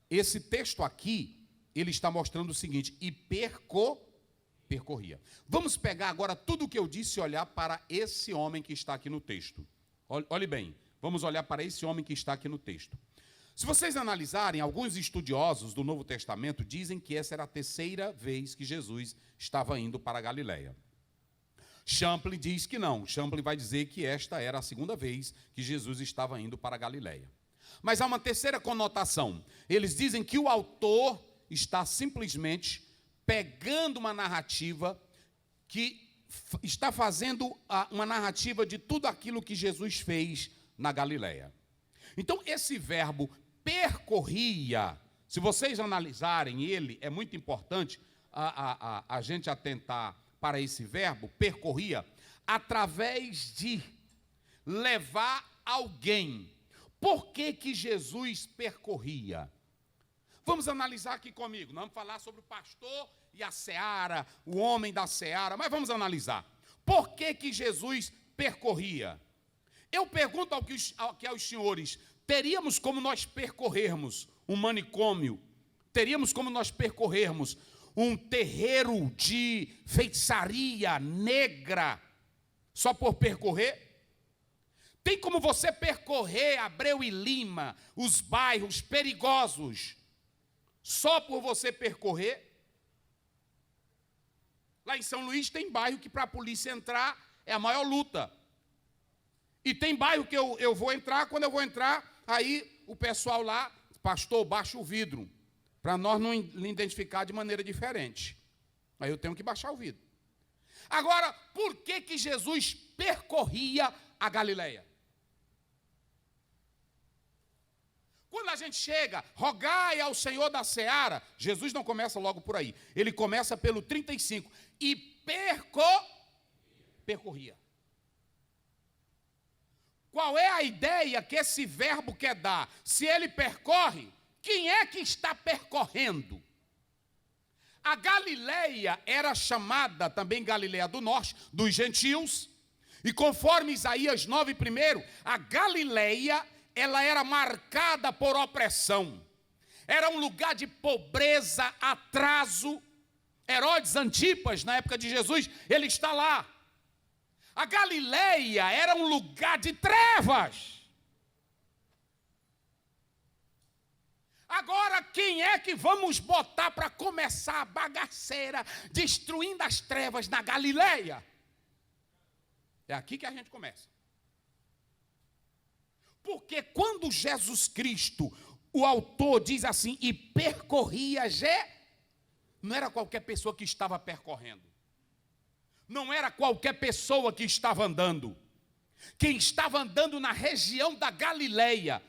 Esse texto aqui, ele está mostrando o seguinte, e percorria. Vamos pegar agora tudo o que eu disse e olhar para esse homem que está aqui no texto. Olhe bem, vamos olhar para esse homem que está aqui no texto. Se vocês analisarem, alguns estudiosos do Novo Testamento dizem que essa era a terceira vez que Jesus estava indo para a Galileia. Champlin diz que não. Champlin vai dizer que esta era a segunda vez que Jesus estava indo para a Galileia. Mas há uma terceira conotação. Eles dizem que o autor está simplesmente pegando uma narrativa que está fazendo uma narrativa de tudo aquilo que Jesus fez na Galileia. Então, esse verbo percorria, se vocês analisarem ele, é muito importante a gente atentar para esse verbo, percorria, através de levar alguém. Por que Jesus percorria? Vamos analisar aqui comigo. Nós vamos falar sobre o pastor e a seara, o homem da seara, mas vamos analisar. Por que Jesus percorria? Eu pergunto aos senhores, teríamos como nós percorrermos um manicômio? Teríamos como nós percorrermos um terreiro de feitiçaria negra só por percorrer? Tem como você percorrer Abreu e Lima, os bairros perigosos, só por você percorrer? Lá em São Luís tem bairro que para a polícia entrar é a maior luta. E tem bairro que eu vou entrar, quando eu vou entrar, aí o pessoal lá, pastor, baixa o vidro, para nós não identificar de maneira diferente. Aí eu tenho que baixar o vidro. Agora, por que Jesus percorria a Galileia? Quando a gente chega, rogai ao Senhor da seara, Jesus não começa logo por aí. Ele começa pelo 35. E percorria. Qual é a ideia que esse verbo quer dar? Se ele percorre, quem é que está percorrendo? A Galileia era chamada também Galileia do Norte, dos gentios. E conforme Isaías 9:1, a Galileia, ela era marcada por opressão. Era um lugar de pobreza, atraso. Herodes Antipas, na época de Jesus, ele está lá. A Galileia era um lugar de trevas. Agora, quem é que vamos botar para começar a bagaceira, destruindo as trevas na Galileia? É aqui que a gente começa. Porque quando Jesus Cristo, o autor diz assim, e percorria, não era qualquer pessoa que estava percorrendo. Não era qualquer pessoa que estava andando. Quem estava andando na região da Galileia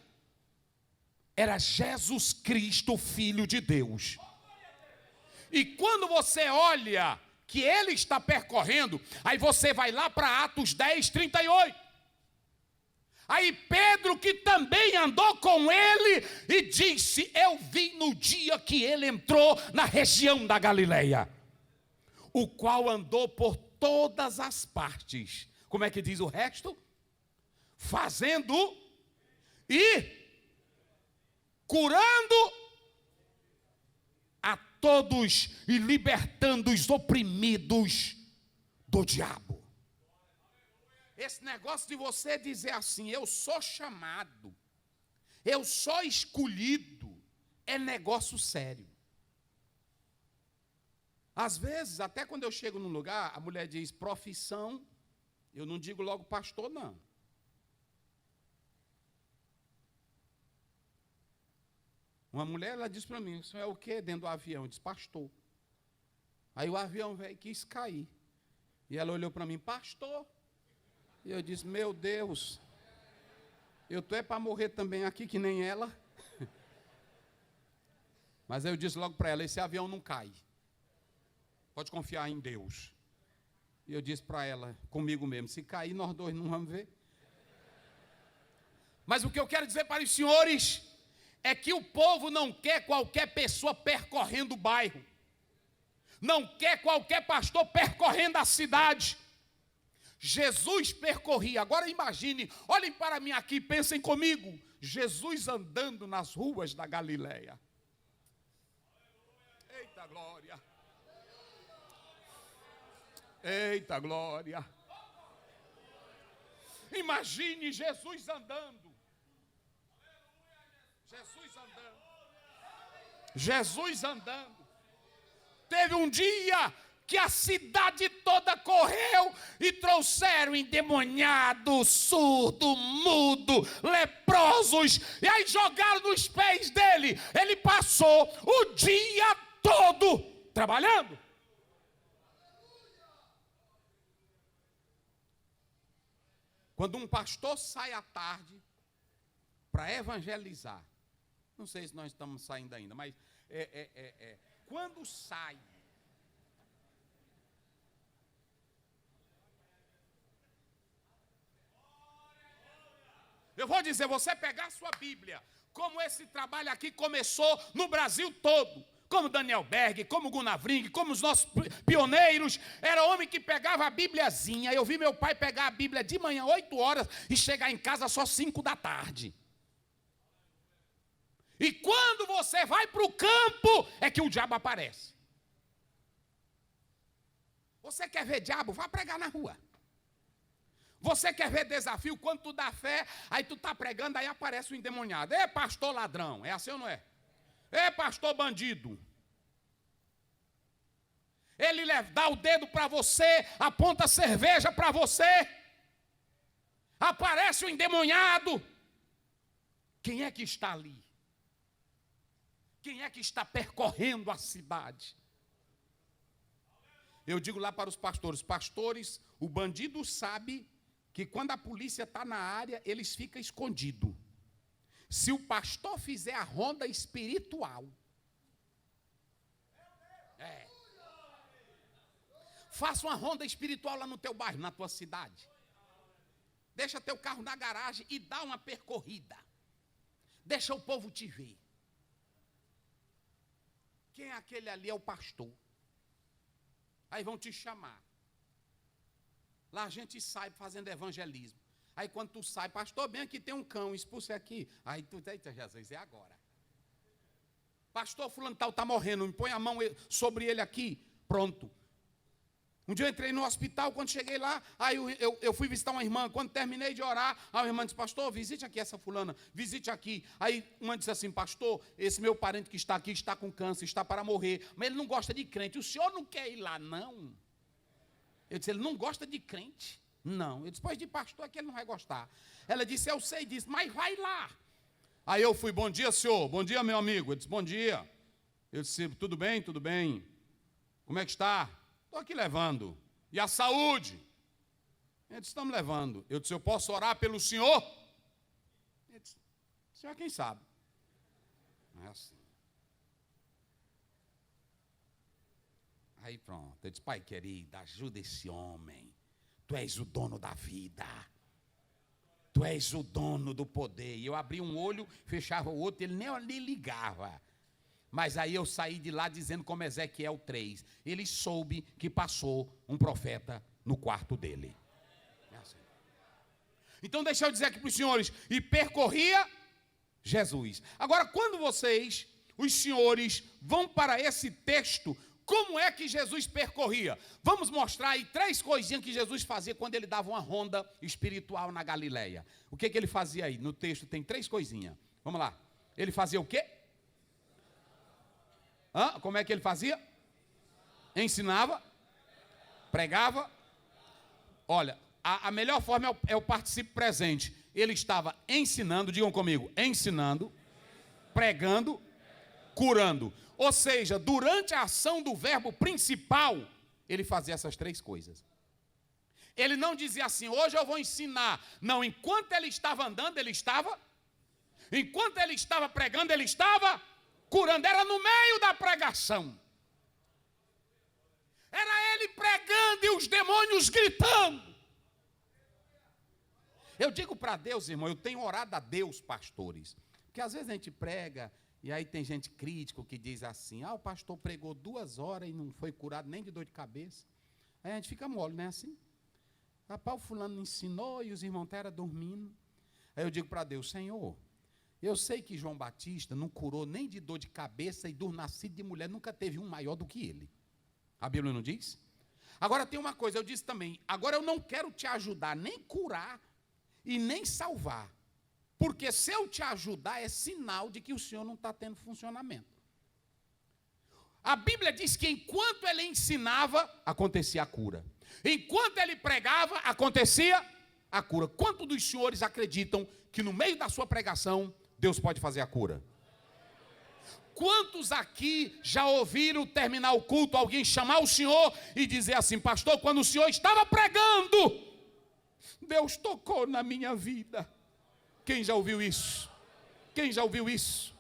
era Jesus Cristo, Filho de Deus. E quando você olha que ele está percorrendo, aí você vai lá para Atos 10:38. Aí Pedro, que também andou com ele, e disse, eu vi no dia que ele entrou na região da Galileia, o qual andou por todas as partes. Como é que diz o resto? Fazendo e curando a todos e libertando os oprimidos do diabo. Esse negócio de você dizer assim, eu sou chamado, eu sou escolhido, é negócio sério. Às vezes, até quando eu chego num lugar, a mulher diz profissão, eu não digo logo pastor, não. Uma mulher, ela disse para mim, isso é o quê dentro do avião? Eu disse, pastor. Aí o avião veio e quis cair. E ela olhou para mim, pastor. E eu disse, meu Deus, eu estou para morrer também aqui, que nem ela. Mas aí eu disse logo para ela, esse avião não cai. Pode confiar em Deus. E eu disse para ela, comigo mesmo, se cair, nós dois não vamos ver. Mas o que eu quero dizer para os senhores é que o povo não quer qualquer pessoa percorrendo o bairro. Não quer qualquer pastor percorrendo a cidade. Jesus percorria. Agora imagine, olhem para mim aqui, pensem comigo. Jesus andando nas ruas da Galileia. Eita glória. Eita glória. Imagine Jesus andando. Jesus andando. Jesus andando. Teve um dia que a cidade toda correu e trouxeram endemoniado, surdo, mudo, leprosos, e aí jogaram nos pés dele. Ele passou o dia todo trabalhando. Quando um pastor sai à tarde para evangelizar, não sei se nós estamos saindo ainda, mas quando sai, eu vou dizer, você pegar a sua Bíblia, como esse trabalho aqui começou no Brasil todo, como Daniel Berg, como Gunnar Vring, como os nossos pioneiros, era homem que pegava a Bíbliazinha. Eu vi meu pai pegar a Bíblia de manhã, 8 horas, e chegar em casa só 5 da tarde. E quando você vai para o campo, é que o diabo aparece. Você quer ver diabo? Vá pregar na rua. Você quer ver desafio? Quando tu dá fé, aí tu está pregando, aí aparece o endemoniado. É pastor ladrão, é assim ou não é? É pastor bandido. Ele dá o dedo para você, aponta cerveja para você. Aparece o endemoniado. Quem é que está ali? Quem é que está percorrendo a cidade? Eu digo lá para os pastores: pastores, o bandido sabe que quando a polícia está na área, eles ficam escondidos. Se o pastor fizer a ronda espiritual, faça uma ronda espiritual lá no teu bairro, na tua cidade. Deixa teu carro na garagem e dá uma percorrida. Deixa o povo te ver. Quem é aquele ali? É o pastor. Aí vão te chamar. Lá a gente sai fazendo evangelismo. Aí quando tu sai, pastor, bem aqui tem um cão, expulse aqui. Aí tu, eita Jesus, é agora. Pastor fulano tal está morrendo, me põe a mão sobre ele aqui, pronto. Um dia eu entrei no hospital, quando cheguei lá, aí eu fui visitar uma irmã. Quando terminei de orar, a irmã disse: pastor, visite aqui essa fulana, visite aqui. Aí uma disse assim: pastor, esse meu parente que está aqui está com câncer, está para morrer, mas ele não gosta de crente. O senhor não quer ir lá, não? Eu disse: ele não gosta de crente? Não. Eu disse: pois de pastor é que ele não vai gostar. Ela disse: eu sei disso, mas vai lá. Aí eu fui: bom dia, senhor, bom dia, meu amigo. Eu disse: bom dia. Eu disse: tudo bem, tudo bem. Como é que está? Estou aqui levando. E a saúde? Ele disse: estamos levando. Eu disse: eu posso orar pelo senhor? Ele disse: o senhor quem sabe? Não é assim. Aí pronto. Eu disse: pai querido, ajuda esse homem. Tu és o dono da vida. Tu és o dono do poder. E eu abri um olho, fechava o outro, ele nem ligava. Mas aí eu saí de lá dizendo como Ezequiel 3. Ele soube que passou um profeta no quarto dele. É assim. Então deixa eu dizer aqui para os senhores. E percorria Jesus. Agora, quando vocês, os senhores, vão para esse texto, como é que Jesus percorria? Vamos mostrar aí 3 coisinhas que Jesus fazia quando ele dava uma ronda espiritual na Galileia. O que ele fazia aí? No texto tem 3 coisinhas. Vamos lá. Ele fazia o quê? Como é que ele fazia? Ensinava, pregava. Olha, a melhor forma é o participio presente. Ele estava ensinando, digam comigo, ensinando, pregando, curando. Ou seja, durante a ação do verbo principal, ele fazia essas 3 coisas. Ele não dizia assim: hoje eu vou ensinar. Não, enquanto ele estava andando, ele estava. Enquanto ele estava pregando, ele estava curando. Era no meio da pregação. Era ele pregando e os demônios gritando. Eu digo para Deus, irmão, eu tenho orado a Deus, pastores, porque às vezes a gente prega e aí tem gente crítico que diz assim: o pastor pregou 2 horas e não foi curado nem de dor de cabeça. Aí a gente fica mole, não é assim? Rapaz, o fulano ensinou e os irmãos estavam dormindo. Aí eu digo para Deus: Senhor, eu sei que João Batista não curou nem de dor de cabeça e do nascido de mulher, nunca teve um maior do que ele. A Bíblia não diz? Agora tem uma coisa, eu disse também: agora eu não quero te ajudar nem curar e nem salvar. Porque se eu te ajudar, é sinal de que o senhor não está tendo funcionamento. A Bíblia diz que enquanto ele ensinava, acontecia a cura. Enquanto ele pregava, acontecia a cura. Quantos dos senhores acreditam que no meio da sua pregação, Deus pode fazer a cura? Quantos aqui já ouviram terminar o culto, alguém chamar o senhor e dizer assim: pastor, quando o senhor estava pregando, Deus tocou na minha vida? Quem já ouviu isso? Quem já ouviu isso?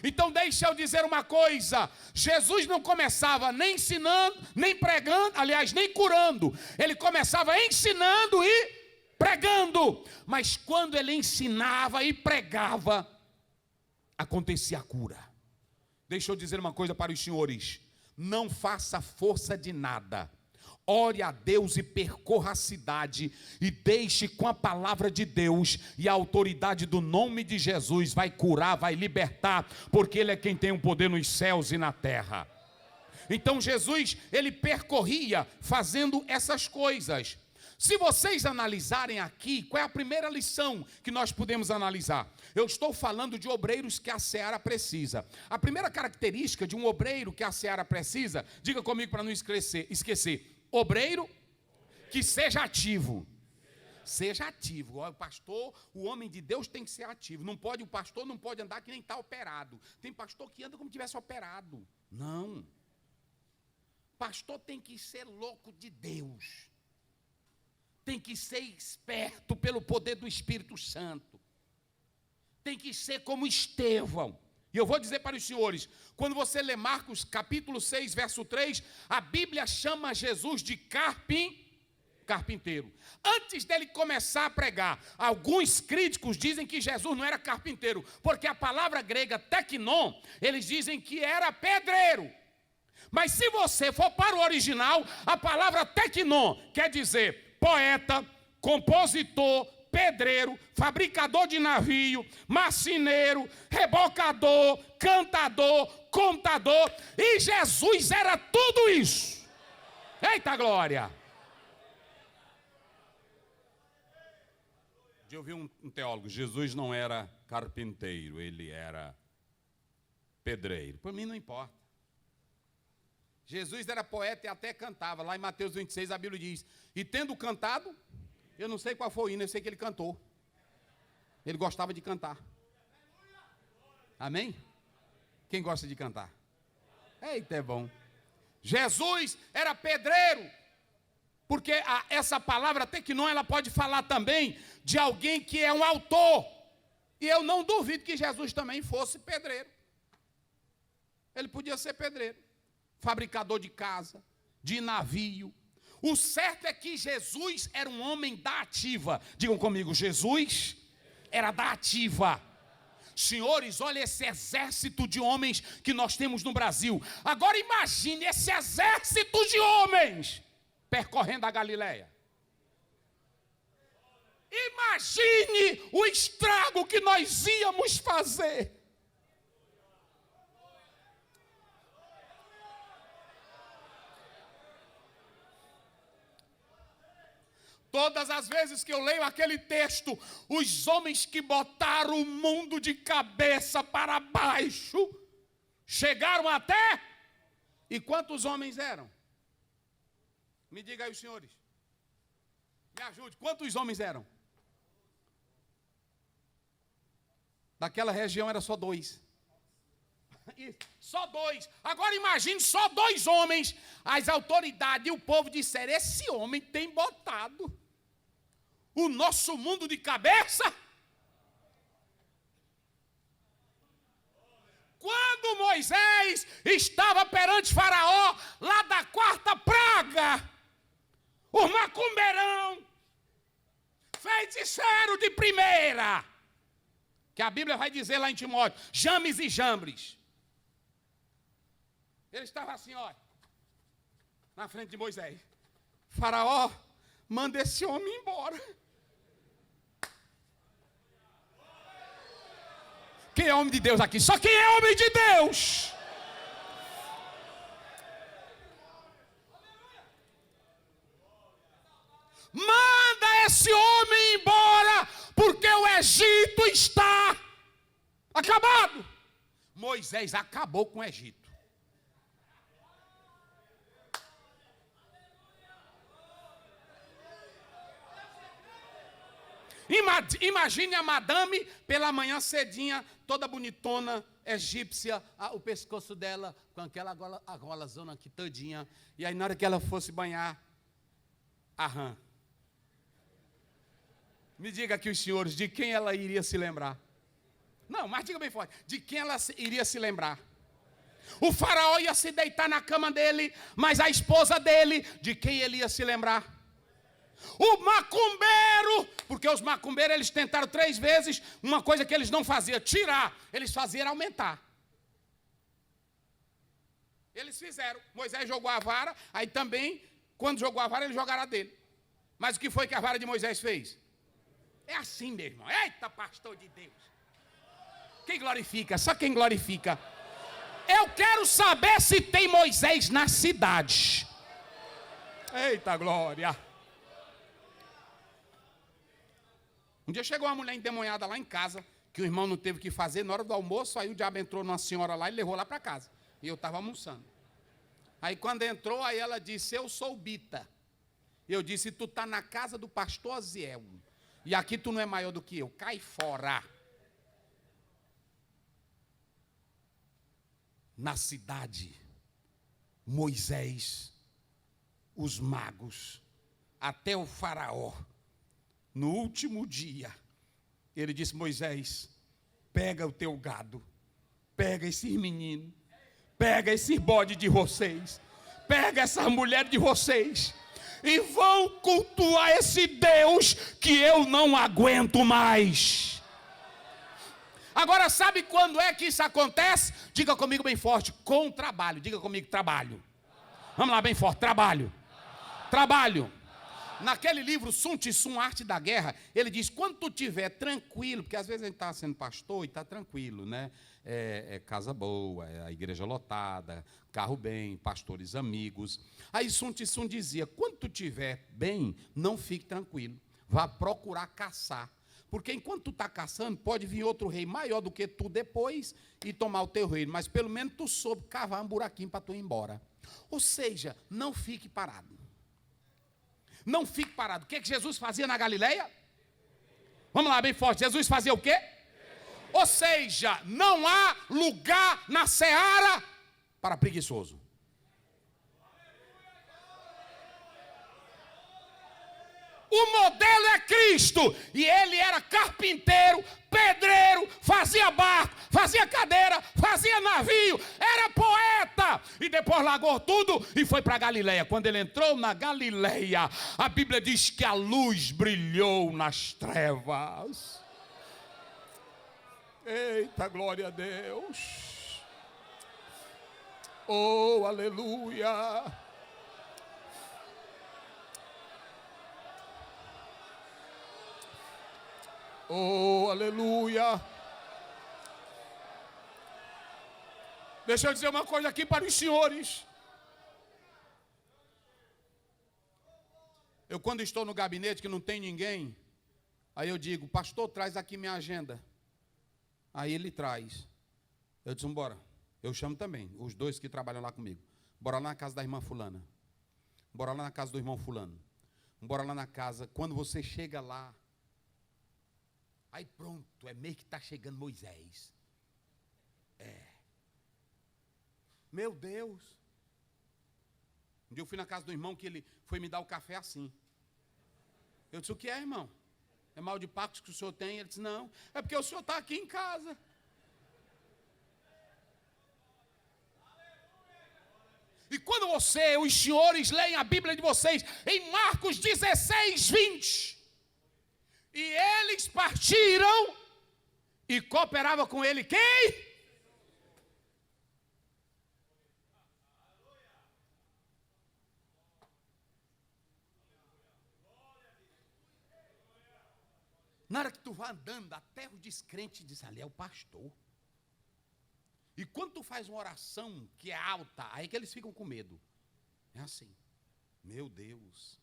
Então deixa eu dizer uma coisa: Jesus não começava nem ensinando, nem pregando, aliás, nem curando. Ele começava ensinando e pregando. Mas quando ele ensinava e pregava, acontecia a cura. Deixa eu dizer uma coisa para os senhores: não faça força de nada. Ore a Deus e percorra a cidade e deixe com a palavra de Deus e a autoridade do nome de Jesus vai curar, vai libertar, porque Ele é quem tem o poder nos céus e na terra. Então Jesus, ele percorria fazendo essas coisas. Se vocês analisarem aqui, qual é a primeira lição que nós podemos analisar? Eu estou falando de obreiros que a seara precisa. A primeira característica de um obreiro que a seara precisa, diga comigo para não esquecer. Obreiro que seja ativo. Seja ativo. O pastor, o homem de Deus tem que ser ativo. O pastor não pode andar que nem está operado. Tem pastor que anda como se tivesse operado. Não. Pastor tem que ser louco de Deus. Tem que ser esperto pelo poder do Espírito Santo. Tem que ser como Estevão. E eu vou dizer para os senhores, quando você lê Marcos capítulo 6, verso 3, a Bíblia chama Jesus de carpinteiro. Antes dele começar a pregar, alguns críticos dizem que Jesus não era carpinteiro, porque a palavra grega teknon, eles dizem que era pedreiro. Mas se você for para o original, a palavra teknon quer dizer poeta, compositor, pedreiro, fabricador de navio, marceneiro, rebocador, cantador, contador, e Jesus era tudo isso. Eita glória! Eu vi um teólogo: Jesus não era carpinteiro, ele era pedreiro. Para mim não importa. Jesus era poeta e até cantava. Lá em Mateus 26 a Bíblia diz: e tendo cantado, eu não sei qual foi o hino, eu sei que ele cantou. Ele gostava de cantar. Amém? Quem gosta de cantar? Eita, é bom. Jesus era pedreiro. Porque essa palavra teknon, ela pode falar também de alguém que é um autor. E eu não duvido que Jesus também fosse pedreiro. Ele podia ser pedreiro, fabricador de casa, de navio. O certo é que Jesus era um homem da ativa. Digam comigo: Jesus era da ativa. Senhores, olha esse exército de homens que nós temos no Brasil. Agora imagine esse exército de homens percorrendo a Galileia. Imagine o estrago que nós íamos fazer. Todas as vezes que eu leio aquele texto, os homens que botaram o mundo de cabeça para baixo, chegaram até... E quantos homens eram? Me diga aí os senhores. Me ajude, quantos homens eram? Daquela região era só 2. Só 2. Agora imagine só 2 homens. As autoridades e o povo disseram: esse homem tem botado o nosso mundo de cabeça. Quando Moisés estava perante Faraó, lá da 4ª praga, o macumbeirão, feiticeiro de primeira, que a Bíblia vai dizer lá em Timóteo, James e Jambres. Ele estava assim, ó, na frente de Moisés. Faraó, manda esse homem embora. Quem é homem de Deus aqui? Só quem é homem de Deus. Manda esse homem embora, porque o Egito Egito está acabado. Moisés acabou com o Egito. Imagine a madame pela manhã cedinha, toda bonitona, egípcia, o pescoço dela com aquela argolazona aqui todinha. E aí na hora que ela fosse banhar, a rã. Me diga aqui os senhores, de quem ela iria se lembrar? Não, mas diga bem forte, de quem ela iria se lembrar? O faraó ia se deitar na cama dele, mas a esposa dele, de quem ele ia se lembrar? O macumbeiro, porque os macumbeiros eles tentaram 3 vezes, uma coisa que eles não faziam, tirar, eles faziam aumentar. Eles fizeram, Moisés jogou a vara, aí também, quando jogou a vara, ele jogará a dele. Mas o que foi que a vara de Moisés fez? É assim, meu irmão, eita pastor de Deus. Quem glorifica? Só quem glorifica. Eu quero saber se tem Moisés na cidade. Eita glória. Um dia chegou uma mulher endemoniada lá em casa, que o irmão não teve o que fazer, na hora do almoço, aí o diabo entrou numa senhora lá e levou lá para casa. E eu estava almoçando. Aí quando entrou, aí ela disse, eu sou Bita. Eu disse, tu está na casa do pastor Aziel. E aqui tu não é maior do que eu, cai fora. Na cidade, Moisés, os magos, até o faraó, no último dia, ele disse, Moisés, pega o teu gado, pega esses meninos, pega esses bodes de vocês, pega essas mulheres de vocês, e vão cultuar esse Deus que eu não aguento mais. Agora, sabe quando é que isso acontece? Diga comigo bem forte, com trabalho. Diga comigo, trabalho. Vamos lá, bem forte, trabalho. Trabalho. Naquele livro, Sun Tzu, Arte da Guerra, ele diz, quando tu estiver tranquilo, porque às vezes a gente está sendo pastor e está tranquilo, né? É casa boa, é a igreja lotada, carro bem, pastores amigos. Aí Sun Tzu dizia, quando tu estiver bem, não fique tranquilo, vá procurar caçar. Porque enquanto tu está caçando, pode vir outro rei maior do que tu depois e tomar o teu reino. Mas pelo menos tu soube cavar um buraquinho para tu ir embora. Ou seja, não fique parado. Não fique parado. O que Jesus fazia na Galileia? Vamos lá, bem forte. Jesus fazia o quê? Ou seja, não há lugar na seara para preguiçoso. O modelo é Cristo, e ele era carpinteiro, pedreiro, fazia barco, fazia cadeira, fazia navio, era poeta, e depois largou tudo e foi para Galileia. Quando ele entrou na Galileia, a Bíblia diz que a luz brilhou nas trevas. Eita, glória a Deus. Oh, aleluia. Oh, aleluia. Deixa eu dizer uma coisa aqui para os senhores. Eu quando estou no gabinete que não tem ninguém, aí eu digo, pastor, traz aqui minha agenda. Aí ele traz. Eu disse, bora. Eu chamo também, os 2 que trabalham lá comigo. Bora lá na casa da irmã fulana. Bora lá na casa do irmão fulano. Bora lá na casa. Quando você chega lá, aí pronto, é meio que está chegando Moisés. Meu Deus. Um dia eu fui na casa do irmão que ele foi me dar o café assim. Eu disse, o que é, irmão? É mal de pacos que o senhor tem? Ele disse, não, é porque o senhor está aqui em casa. E quando os senhores leem a Bíblia de vocês, em Marcos 16, 20... E eles partiram e cooperava com ele quem? Na hora que tu vai andando, até o descrente diz, ali é o pastor. E quando tu faz uma oração que é alta, aí que eles ficam com medo. É assim, meu Deus.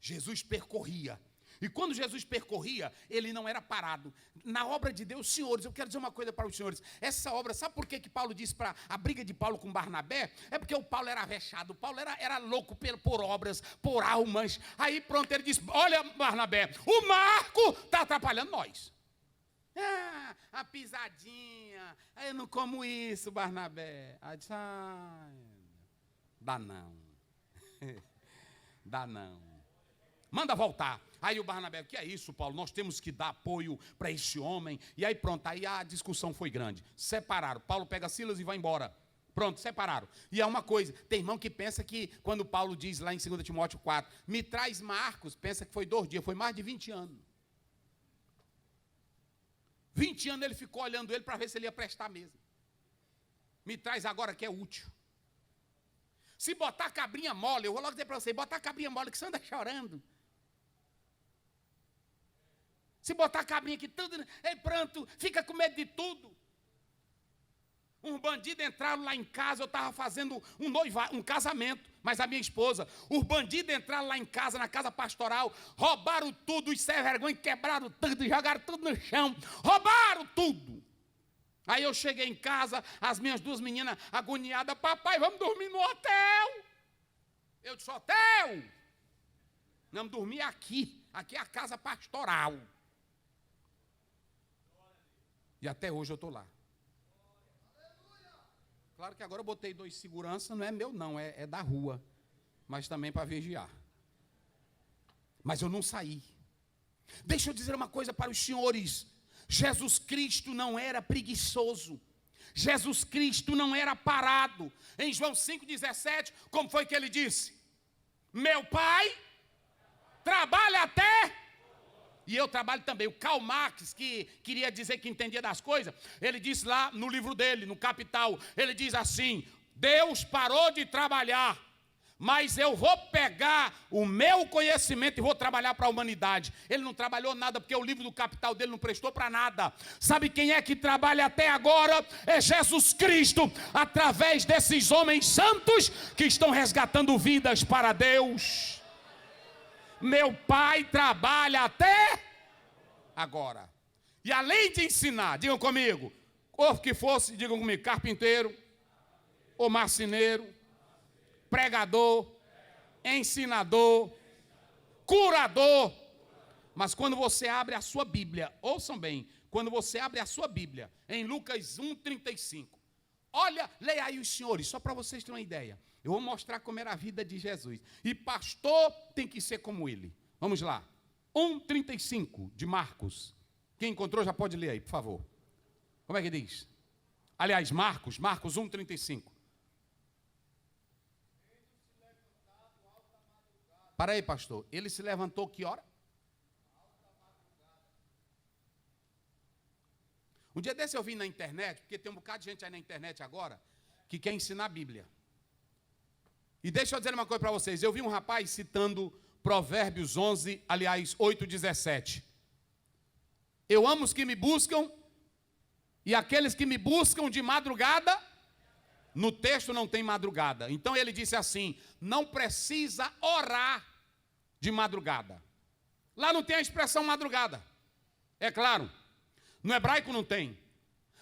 Jesus percorria E quando Jesus percorria, ele não era parado. Na obra de Deus, senhores, eu quero dizer uma coisa para os senhores. Essa obra, sabe por que Paulo disse para a briga de Paulo com Barnabé? É porque o Paulo era avexado, o Paulo era louco por obras, por almas. Aí pronto, ele disse, olha Barnabé, o Marco está atrapalhando nós. Ah, a pisadinha, eu não como isso, Barnabé. Aí disse, dá não. Dá não. Manda voltar. Aí o Barnabé, o que é isso, Paulo? Nós temos que dar apoio para esse homem. E aí pronto, aí a discussão foi grande. Separaram. Paulo pega Silas e vai embora. Pronto, separaram. E é uma coisa, tem irmão que pensa que, quando Paulo diz lá em 2 Timóteo 4, me traz Marcos, pensa que foi 2 dias, foi mais de 20 anos. 20 anos ele ficou olhando ele para ver se ele ia prestar mesmo. Me traz agora que é útil. Se botar cabrinha mole, eu vou logo dizer para você, botar cabrinha mole que você anda chorando. Se botar cabrinha aqui, tudo, pronto, fica com medo de tudo. Um bandido entraram lá em casa, eu estava fazendo um casamento, mas a minha esposa, os bandidos entraram lá em casa, na casa pastoral, roubaram tudo, os sem vergonha, quebraram tudo, jogaram tudo no chão, roubaram tudo. Aí eu cheguei em casa, as minhas 2 meninas agoniadas, papai, vamos dormir no hotel. Eu disse, hotel? Vamos dormir aqui é a casa pastoral. E até hoje eu estou lá. Claro que agora eu botei 2 seguranças, não é meu não, é da rua. Mas também para vigiar. Mas eu não saí. Deixa eu dizer uma coisa para os senhores. Jesus Cristo não era preguiçoso. Jesus Cristo não era parado. Em João 5,17, como foi que ele disse? Meu Pai trabalha até... E eu trabalho também. O Karl Marx, que queria dizer que entendia das coisas, ele disse lá no livro dele, no Capital, ele diz assim, Deus parou de trabalhar, mas eu vou pegar o meu conhecimento e vou trabalhar para a humanidade. Ele não trabalhou nada, porque o livro do Capital dele não prestou para nada. Sabe quem é que trabalha até agora? É Jesus Cristo, através desses homens santos que estão resgatando vidas para Deus. Meu Pai trabalha até agora. E além de ensinar, digam comigo, ou que fosse, digam comigo, carpinteiro, ou marceneiro, pregador, ensinador, curador. Mas quando você abre a sua Bíblia, ouçam bem, quando você abre a sua Bíblia, em Lucas 1,35, olha, leia aí os senhores, só para vocês terem uma ideia. Eu vou mostrar como era a vida de Jesus. E pastor tem que ser como ele. Vamos lá. 1,35 de Marcos. Quem encontrou já pode ler aí, por favor. Como é que diz? Aliás, Marcos 1,35. Para aí, pastor. Ele se levantou que hora? Um dia desse eu vi na internet, porque tem um bocado de gente aí na internet agora, que quer ensinar a Bíblia. E deixa eu dizer uma coisa para vocês. Eu vi um rapaz citando Provérbios 11, aliás, 8,17. Eu amo os que me buscam, e aqueles que me buscam de madrugada, no texto não tem madrugada. Então ele disse assim, não precisa orar de madrugada. Lá não tem a expressão madrugada. É claro, no hebraico não tem.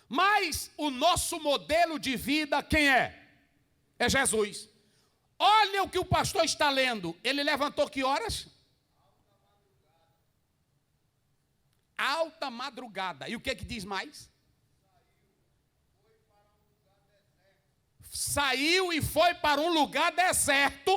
Mas o nosso modelo de vida, quem é? É Jesus. Olha o que o pastor está lendo. Ele levantou que horas? Alta madrugada. E o que diz mais? Saiu e foi para um lugar deserto.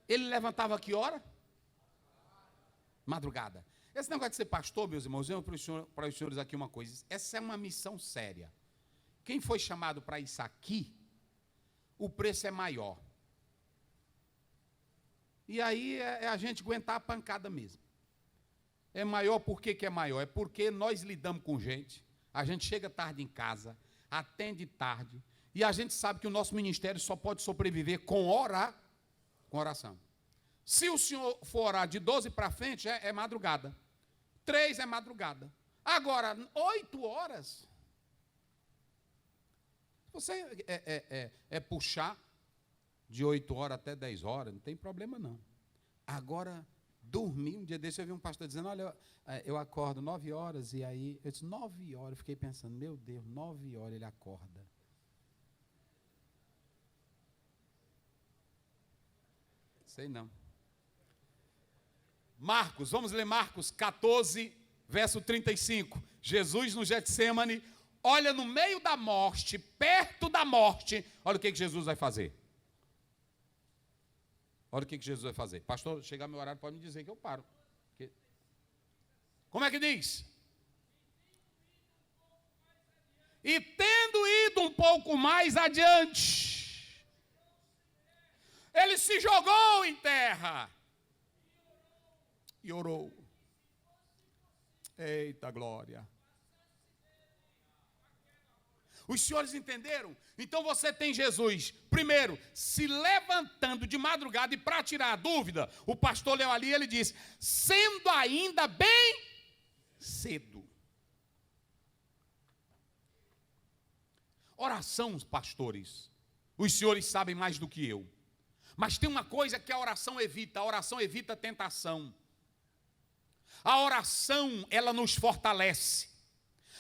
Ele levantava que hora? Madrugada. Esse negócio de ser pastor, meus irmãos, eu para os senhores aqui uma coisa. Essa é uma missão séria. Quem foi chamado para isso aqui, o preço é maior. E aí é a gente aguentar a pancada mesmo. É maior por que é maior? É porque nós lidamos com gente, a gente chega tarde em casa, atende tarde, e a gente sabe que o nosso ministério só pode sobreviver com oração. Se o senhor for orar de 12 para frente, é madrugada. 3 é madrugada. Agora, 8 horas, Você puxar de 8 horas até 10 horas, não tem problema não. Agora, dormir, um dia desse eu vi um pastor dizendo, olha, eu acordo 9 horas, e aí, eu disse, 9 horas, eu fiquei pensando, meu Deus, 9 horas ele acorda. Sei não. Marcos, vamos ler Marcos 14, verso 35. Jesus no Getsemane, olha no meio da morte, perto da morte, olha o que Jesus vai fazer. Olha o que Jesus vai fazer. Pastor, chegar meu horário, pode me dizer que eu paro. Como é que diz? E tendo ido um pouco mais adiante, ele se jogou em terra e orou. Eita glória. Os senhores entenderam? Então você tem Jesus, primeiro, se levantando de madrugada, e para tirar a dúvida, o pastor leu ali, ele diz, sendo ainda bem cedo. Oração, pastores, os senhores sabem mais do que eu, mas tem uma coisa que a oração evita a tentação. A oração, ela nos fortalece.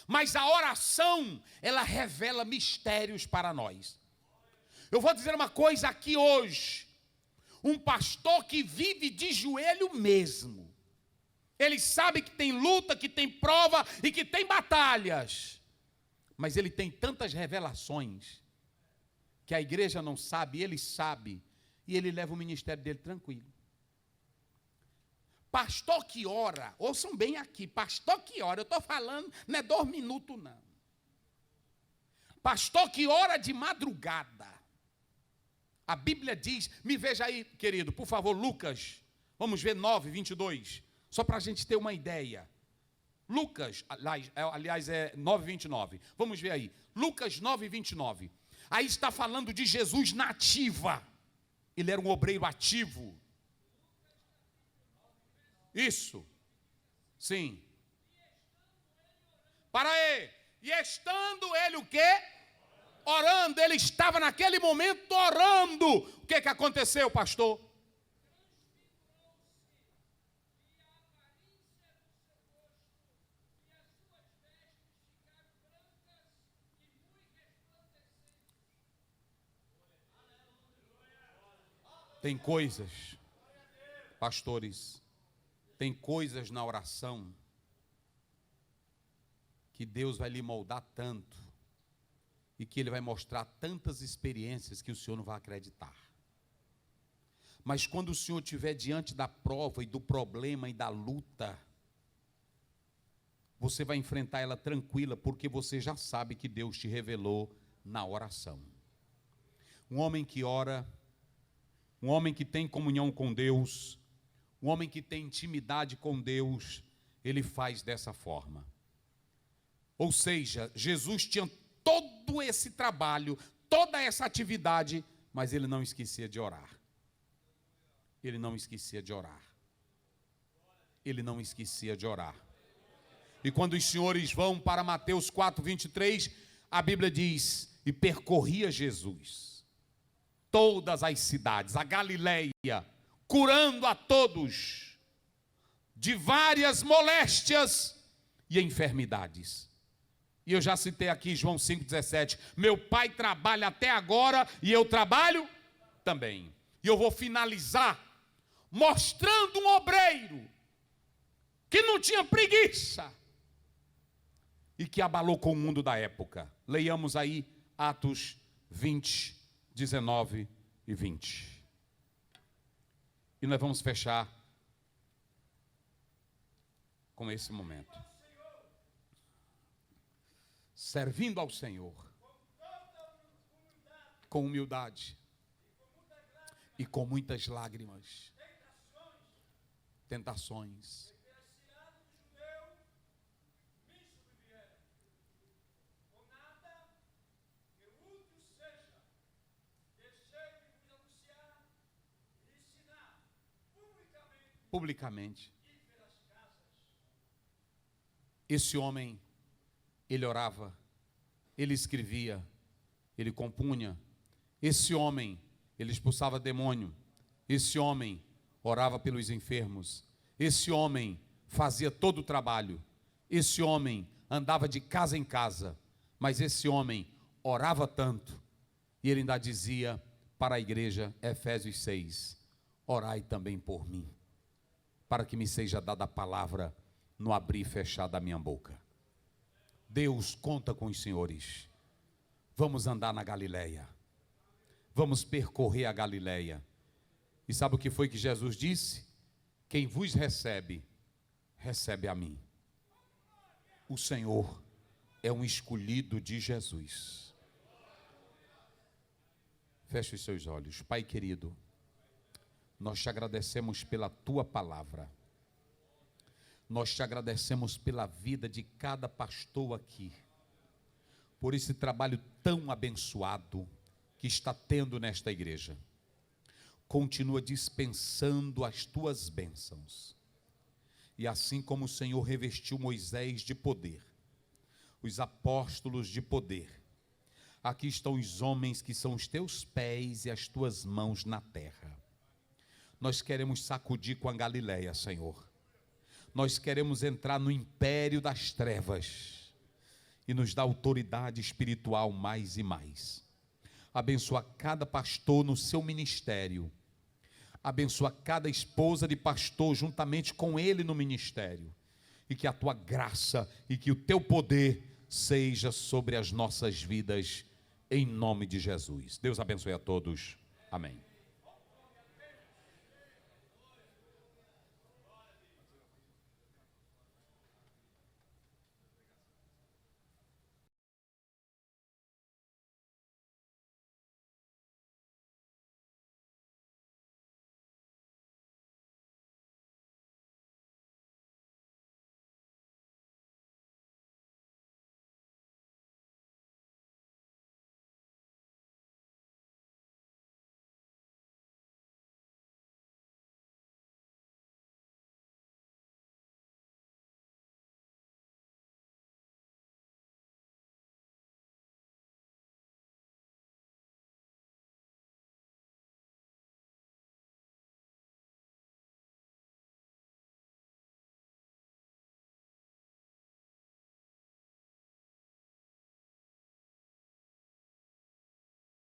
Mas a oração, ela revela mistérios para nós. Eu vou dizer uma coisa aqui hoje. Um pastor que vive de joelho mesmo. Ele sabe que tem luta, que tem prova e que tem batalhas. Mas ele tem tantas revelações que a igreja não sabe, ele sabe. E ele leva o ministério dele tranquilo. Pastor que ora, ouçam bem aqui, pastor que ora, eu estou falando, não é 2 minutos não. Pastor que ora de madrugada. A Bíblia diz, me veja aí, querido, por favor, Lucas, vamos ver 9, 22, só para a gente ter uma ideia. Lucas, aliás é 9, 29, vamos ver aí, Lucas 9, 29. Aí está falando de Jesus na ativa, ele era um obreiro ativo. Isso, sim. Para aí, e estando ele o quê? Orando, ele estava naquele momento orando. O que aconteceu, pastor? Tem coisas, pastores, tem coisas na oração que Deus vai lhe moldar tanto e que Ele vai mostrar tantas experiências que o Senhor não vai acreditar. Mas quando o Senhor estiver diante da prova e do problema e da luta, você vai enfrentar ela tranquila, porque você já sabe que Deus te revelou na oração. Um homem que ora, um homem que tem comunhão com Deus, um homem que tem intimidade com Deus, ele faz dessa forma. Ou seja, Jesus tinha todo esse trabalho, toda essa atividade, mas ele não esquecia de orar. Ele não esquecia de orar. Ele não esquecia de orar. E quando os senhores vão para Mateus 4, 23, a Bíblia diz, e percorria Jesus todas as cidades, a Galileia, curando a todos de várias moléstias e enfermidades. E eu já citei aqui João 5,17. Meu pai trabalha até agora e eu trabalho também. E eu vou finalizar mostrando um obreiro que não tinha preguiça e que abalou com o mundo da época. Leiamos aí Atos 20, 19 e 20. E nós vamos fechar com esse momento. Servindo ao Senhor com humildade e com muitas lágrimas, tentações. Publicamente. Esse homem, ele orava, ele escrevia, ele compunha. Esse homem, ele expulsava demônio. Esse homem orava pelos enfermos. Esse homem fazia todo o trabalho. Esse homem andava de casa em casa. Mas esse homem orava tanto. E ele ainda dizia para a igreja, Efésios 6, orai também por mim, para que me seja dada a palavra no abrir e fechar da minha boca. Deus conta com os senhores. Vamos andar na Galileia. Vamos percorrer a Galileia. E sabe o que foi que Jesus disse? Quem vos recebe, recebe a mim. O Senhor é um escolhido de Jesus. Feche os seus olhos. Pai querido, nós te agradecemos pela tua palavra. Nós te agradecemos pela vida de cada pastor aqui, por esse trabalho tão abençoado que está tendo nesta igreja. Continua dispensando as tuas bênçãos. E assim como o Senhor revestiu Moisés de poder, os apóstolos de poder, aqui estão os homens que são os teus pés e as tuas mãos na terra. Nós queremos sacudir com a Galileia, Senhor. Nós queremos entrar no império das trevas e nos dar autoridade espiritual mais e mais. Abençoa cada pastor no seu ministério. Abençoa cada esposa de pastor juntamente com ele no ministério. E que a tua graça e que o teu poder seja sobre as nossas vidas, em nome de Jesus. Deus abençoe a todos. Amém.